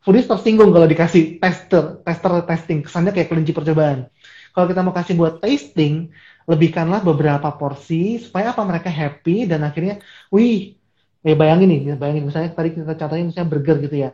Foodies tersinggung kalau dikasih tester testing, kesannya kayak kelinci percobaan. Kalau kita mau kasih buat tasting, lebihkanlah beberapa porsi supaya apa mereka happy dan akhirnya, wih, bayangin nih, bayangin misalnya tadi kita contohnya misalnya burger gitu ya.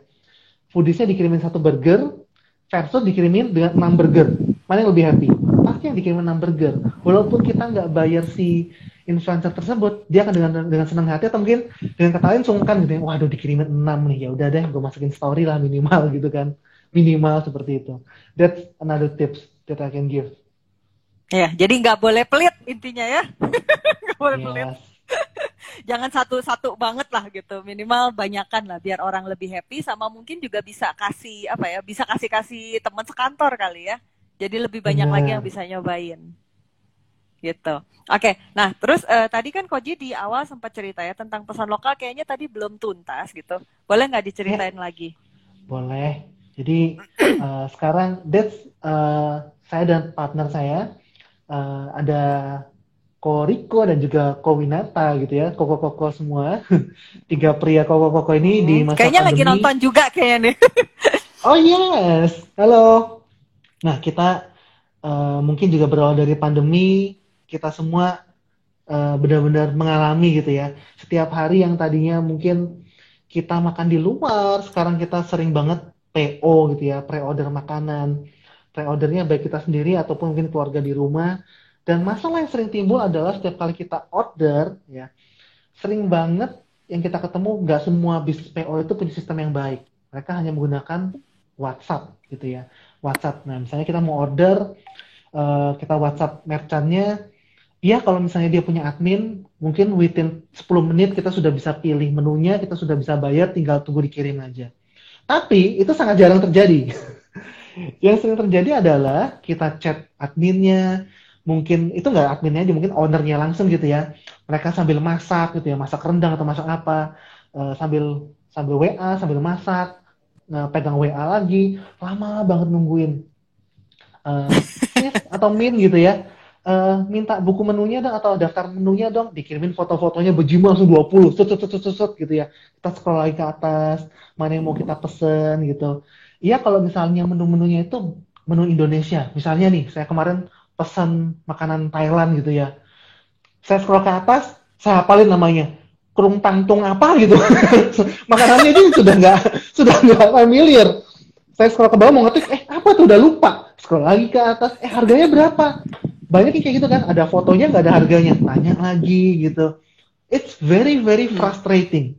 Foodiesnya dikirimin satu burger versus dikirimin dengan 6 burger. Mana yang lebih happy? Pasti yang dikirimin 6 burger. Walaupun kita nggak bayar si influencer tersebut, dia akan dengan senang hati atau mungkin dengan kata lain sungkan gitu ya. Waduh dikirimin 6 nih, ya udah deh gue masukin story lah minimal gitu kan. Minimal seperti itu. That's another tips that I can give. Ya, jadi nggak boleh pelit intinya ya, nggak boleh pelit. Yes. Jangan satu-satu banget lah gitu, minimal banyakan lah biar orang lebih happy, sama mungkin juga bisa kasih apa ya, bisa kasih teman sekantor kali ya. Jadi lebih banyak lagi yang Benar. bisa nyobain gitu. Oke, nah terus tadi kan Koji di awal sempat cerita ya tentang pesan lokal, kayaknya tadi belum tuntas gitu. Boleh nggak Ya, diceritain lagi? boleh. Jadi sekarang saya dan partner saya ada Ko Riko dan juga Ko Winata gitu ya, koko-koko semua. Tiga pria koko-koko ini di masa Kayaknya lagi pandemi. nonton juga kayaknya nih. Oh yes, halo. Nah kita mungkin juga berawal dari pandemi, kita semua benar-benar mengalami gitu ya. Setiap hari yang tadinya mungkin kita makan di luar, sekarang kita sering banget PO gitu ya, pre-order makanan. Pre-ordernya baik kita sendiri ataupun mungkin keluarga di rumah. Dan masalah yang sering timbul adalah setiap kali kita order ya, sering banget yang kita ketemu nggak semua bisnis PO itu punya sistem yang baik. Mereka hanya menggunakan WhatsApp gitu ya. WhatsApp. Nah, misalnya kita mau order, kita WhatsApp merchantnya, ya kalau misalnya dia punya admin, mungkin within 10 menit kita sudah bisa pilih menunya, kita sudah bisa bayar, tinggal tunggu dikirim aja. Tapi itu sangat jarang terjadi. Yang sering terjadi adalah kita chat adminnya, mungkin itu nggak adminnya aja, mungkin ownernya langsung gitu ya. Mereka sambil masak gitu ya, masak rendang atau masak apa, sambil sambil WA, sambil masak, pegang WA lagi, lama banget nungguin. Eh, Miss atau Min gitu ya, minta buku menunya dong atau daftar menunya dong, dikirimin foto-fotonya berjumlah langsung 20, gitu ya. Kita scroll lagi ke atas, mana yang mau kita pesen gitu. Iya kalau misalnya menu-menunya itu menu Indonesia, misalnya nih saya kemarin pesan makanan Thailand gitu ya. Saya scroll ke atas, saya hafalin namanya. Kerung tangtung apa gitu. Makanannya ini sudah nggak familiar. Saya scroll ke bawah mau ngetik, apa tuh udah lupa. Scroll lagi ke atas, harganya berapa? Banyak yang kayak gitu kan, ada fotonya nggak ada harganya. Tanya lagi gitu. It's very very Hmm. frustrating.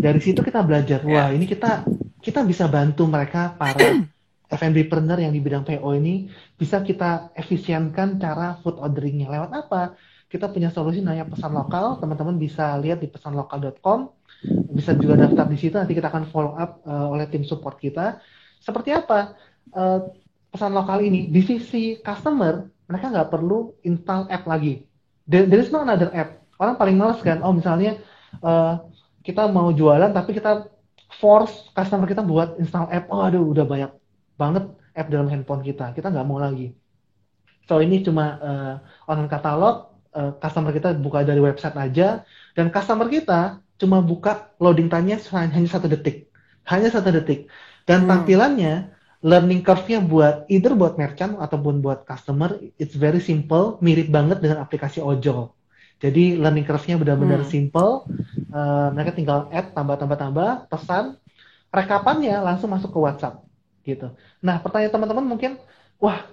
Dari situ kita belajar, wah Ya. ini kita bisa bantu mereka para F&B partner yang di bidang PO ini, bisa kita efisienkan cara food orderingnya. Lewat apa? Kita punya solusi namanya pesan lokal, teman-teman bisa lihat di pesanlokal.com, bisa juga daftar di situ, nanti kita akan follow up oleh tim support kita. Seperti apa? Uh, Pesan lokal ini, di sisi customer, mereka nggak perlu install app lagi. There is no another app. Orang paling males kan, oh misalnya uh, kita mau jualan tapi kita force customer kita buat install app, oh aduh udah banyak banget app dalam handphone kita nggak mau lagi. So ini cuma online katalog, customer kita buka dari website aja, dan customer kita cuma buka loading time-nya hanya 1 detik, hanya 1 detik, dan Hmm. tampilannya learning curve-nya buat either buat merchant ataupun buat customer, it's very simple, mirip banget dengan aplikasi ojol. Jadi learning curve-nya benar-benar Hmm. simple, mereka tinggal add tambah pesan, rekapannya langsung masuk ke WhatsApp gitu. Nah pertanyaan teman-teman mungkin, wah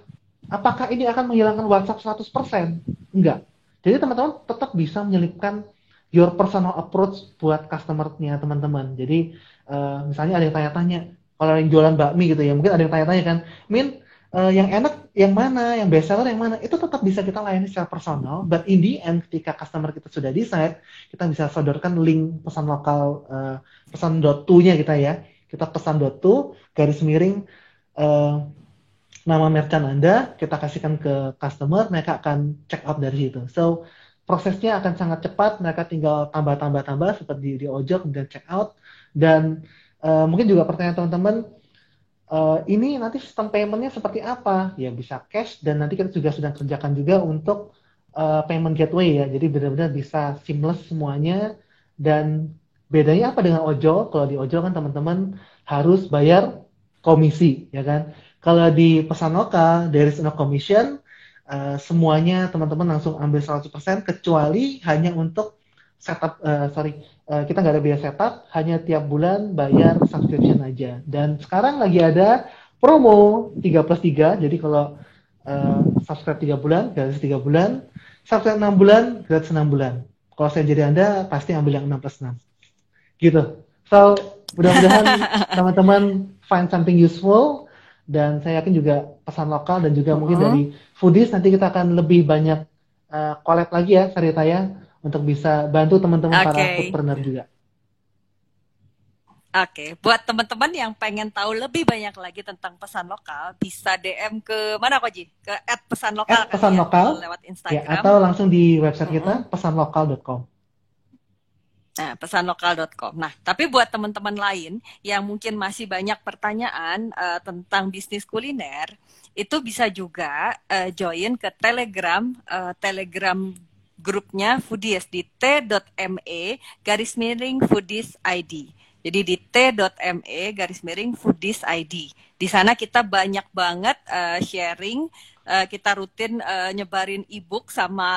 apakah ini akan menghilangkan WhatsApp 100%? Enggak. Jadi teman-teman tetap bisa menyelipkan your personal approach buat customer-nya teman-teman. Jadi misalnya ada yang tanya-tanya, kalau yang jualan bakmi gitu ya, mungkin ada yang tanya-tanya kan, Min, yang enak yang mana, yang best seller yang mana, itu tetap bisa kita layani secara personal, but in the end ketika customer kita sudah decide, kita bisa sodorkan link pesan lokal, pesan .to-nya kita pesan .to, garis miring, eh, nama merchant Anda, kita kasihkan ke customer, mereka akan check out dari situ. So, prosesnya akan sangat cepat, mereka tinggal tambah seperti di ojol, kemudian check out. Dan mungkin juga pertanyaan teman-teman, ini nanti sistem paymentnya seperti apa? Ya bisa cash, dan nanti kita juga sudah kerjakan juga untuk payment gateway ya. Jadi benar-benar bisa seamless semuanya. Dan bedanya apa dengan ojol? Kalau di ojol kan teman-teman harus bayar komisi, ya kan? Kalau di pesan lokal, there is no commission, semuanya teman-teman langsung ambil 100% kecuali hanya untuk setup, kita nggak ada biaya setup, hanya tiap bulan bayar subscription aja. Dan sekarang lagi ada promo 3 plus 3, jadi kalau subscribe 3 bulan, gratis 3 bulan, subscribe 6 bulan, gratis 6 bulan. Kalau saya jadi Anda, pasti ambil yang 6 plus 6. Gitu. So, mudah-mudahan teman-teman find something useful. Dan saya yakin juga pesan lokal dan juga mungkin Mm-mm. dari foodies nanti kita akan lebih banyak collab lagi ya Sarita ya untuk bisa bantu teman-teman para Oke. foodpreneur juga. Oke, buat teman-teman yang pengen tahu lebih banyak lagi tentang pesan lokal, bisa DM ke mana Koji? Ke @pesanlokal kali Pesan ya, lokal kalau lewat ya Instagram. atau langsung di website kita Mm-mm. pesanlokal.com. Nah, pesanlokal.com. Nah, tapi buat teman-teman lain yang mungkin masih banyak pertanyaan tentang bisnis kuliner, itu bisa juga join ke Telegram grupnya Foodies di t.me garis miring Foodies ID. Jadi di t.me garis miring Foodies ID. Di sana kita banyak banget sharing, kita rutin nyebarin ebook sama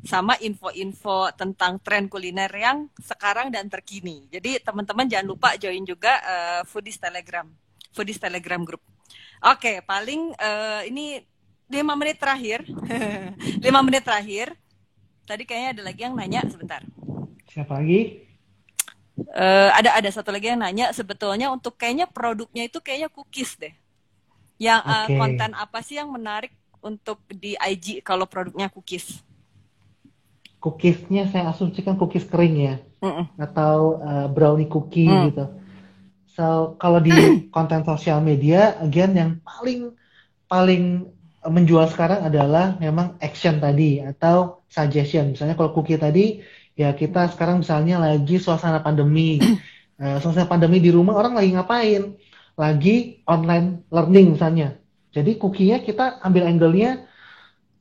sama info-info tentang tren kuliner yang sekarang dan terkini. Jadi teman-teman jangan lupa join juga Foodies Telegram Group. Oke, paling ini 5 menit terakhir. 5 menit terakhir. Tadi kayaknya ada lagi yang nanya sebentar. Siapa lagi? Ada satu lagi yang nanya sebetulnya untuk kayaknya produknya itu kayaknya cookies deh. Yang Oke. konten apa sih yang menarik untuk di IG kalau produknya cookies? Cookiesnya saya asumsikan cookies kering ya Mm-mm. atau brownie cookie Mm. gitu. So kalau di konten sosial media, again yang paling paling menjual sekarang adalah memang action tadi atau suggestion. Misalnya kalau cookie tadi, ya kita sekarang misalnya lagi suasana pandemi. Suasana pandemi di rumah orang lagi ngapain? Lagi online learning misalnya. Jadi cookie-nya kita ambil angle-nya,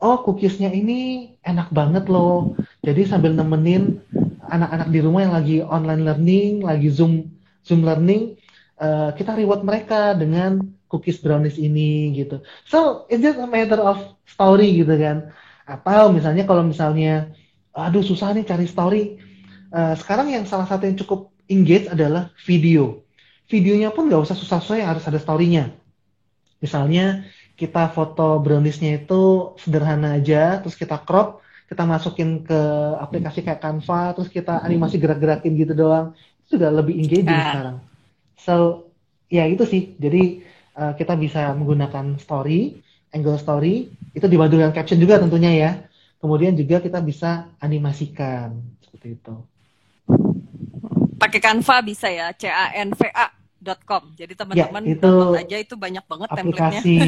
oh cookiesnya ini enak banget loh. Jadi sambil nemenin anak-anak di rumah yang lagi online learning, lagi Zoom Zoom learning, kita reward mereka dengan cookies brownies ini gitu. So it's just a matter of story gitu kan. Atau misalnya kalau misalnya, aduh susah nih cari story. Sekarang yang salah satu yang cukup engage adalah video. Videonya pun nggak usah susah-susah yang harus ada story-nya. Misalnya kita foto browniesnya itu sederhana aja, terus kita crop, kita masukin ke aplikasi kayak Canva, terus kita animasi gerak-gerakin gitu doang. Itu sudah lebih engaging Ah, sekarang. So, ya itu sih. Jadi kita bisa menggunakan story, angle story, itu dibantu dengan caption juga tentunya ya. Kemudian juga kita bisa animasikan seperti itu. pakai Canva bisa ya, canva.com. Jadi Ya, teman-teman itu download aja, itu banyak banget template-nya. aplikasi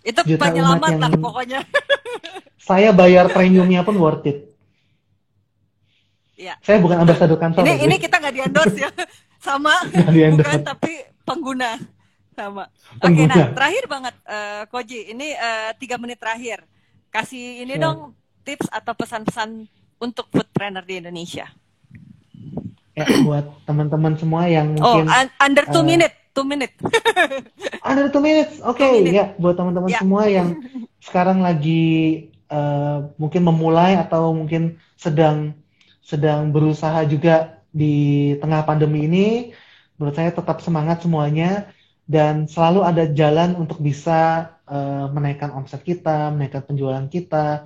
Itu juta umat penyelamat yang lah pokoknya. saya bayar premiumnya pun worth it. Ya, Saya bukan betul. ambasador Canva by the Ini way. kita nggak di-endorse ya. Sama, Nggak di bukan, endorse. tapi pengguna. Sama. Oke, nah Pengguna. terakhir banget Koji, ini 3 menit terakhir. Kasih ini Siap. dong tips atau pesan-pesan untuk foodpreneur di Indonesia. Ya, buat teman-teman semua yang Oh, mungkin under 2 uh, minute, 2 minute. under 2 minutes. Oke, 2 minute. ya buat teman-teman Ya. semua yang sekarang lagi mungkin memulai atau mungkin sedang sedang berusaha juga di tengah pandemi ini, menurut saya tetap semangat semuanya dan selalu ada jalan untuk bisa menaikkan omset kita, menaikkan penjualan kita.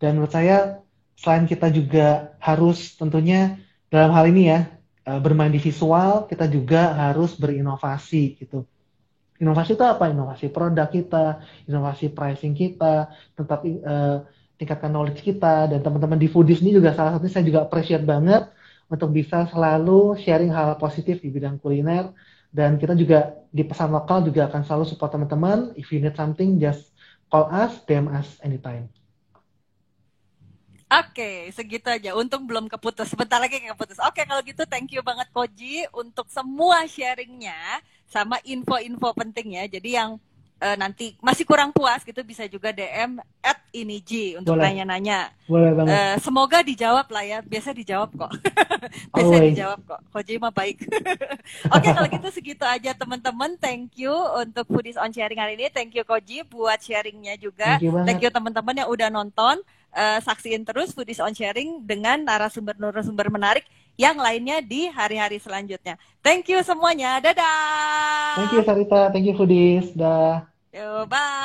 Dan menurut saya selain kita juga harus tentunya dalam hal ini ya bermain di visual, kita juga harus berinovasi gitu. Inovasi itu apa? Inovasi produk kita, inovasi pricing kita, tetap tingkatkan knowledge kita, dan teman-teman di Foodies ini juga salah satunya saya juga appreciate banget untuk bisa selalu sharing hal positif di bidang kuliner, dan kita juga di pesan lokal juga akan selalu support teman-teman. If you need something, just call us, DM us anytime. Oke, segitu aja. Untung belum keputus. Sebentar lagi keputus. Oke, kalau gitu thank you banget Koji untuk semua sharingnya sama info-info pentingnya. Jadi yang nanti masih kurang puas gitu bisa juga DM @iniji untuk Boleh, nanya-nanya. boleh banget. Semoga dijawab lah ya. Biasa dijawab kok. Biasa Always. dijawab kok. Koji mah baik. Oke, kalau gitu segitu aja teman-teman. Thank you untuk Foodies on Sharing hari ini. Thank you Koji buat sharingnya juga. Thank you Thank banget. you teman-teman yang udah nonton. Saksiin terus Foodies on Sharing dengan narasumber-narasumber menarik yang lainnya di hari-hari selanjutnya. Thank you semuanya. Thank you Dadah. Sarita, thank you Foodies. Dah. Yo, bye.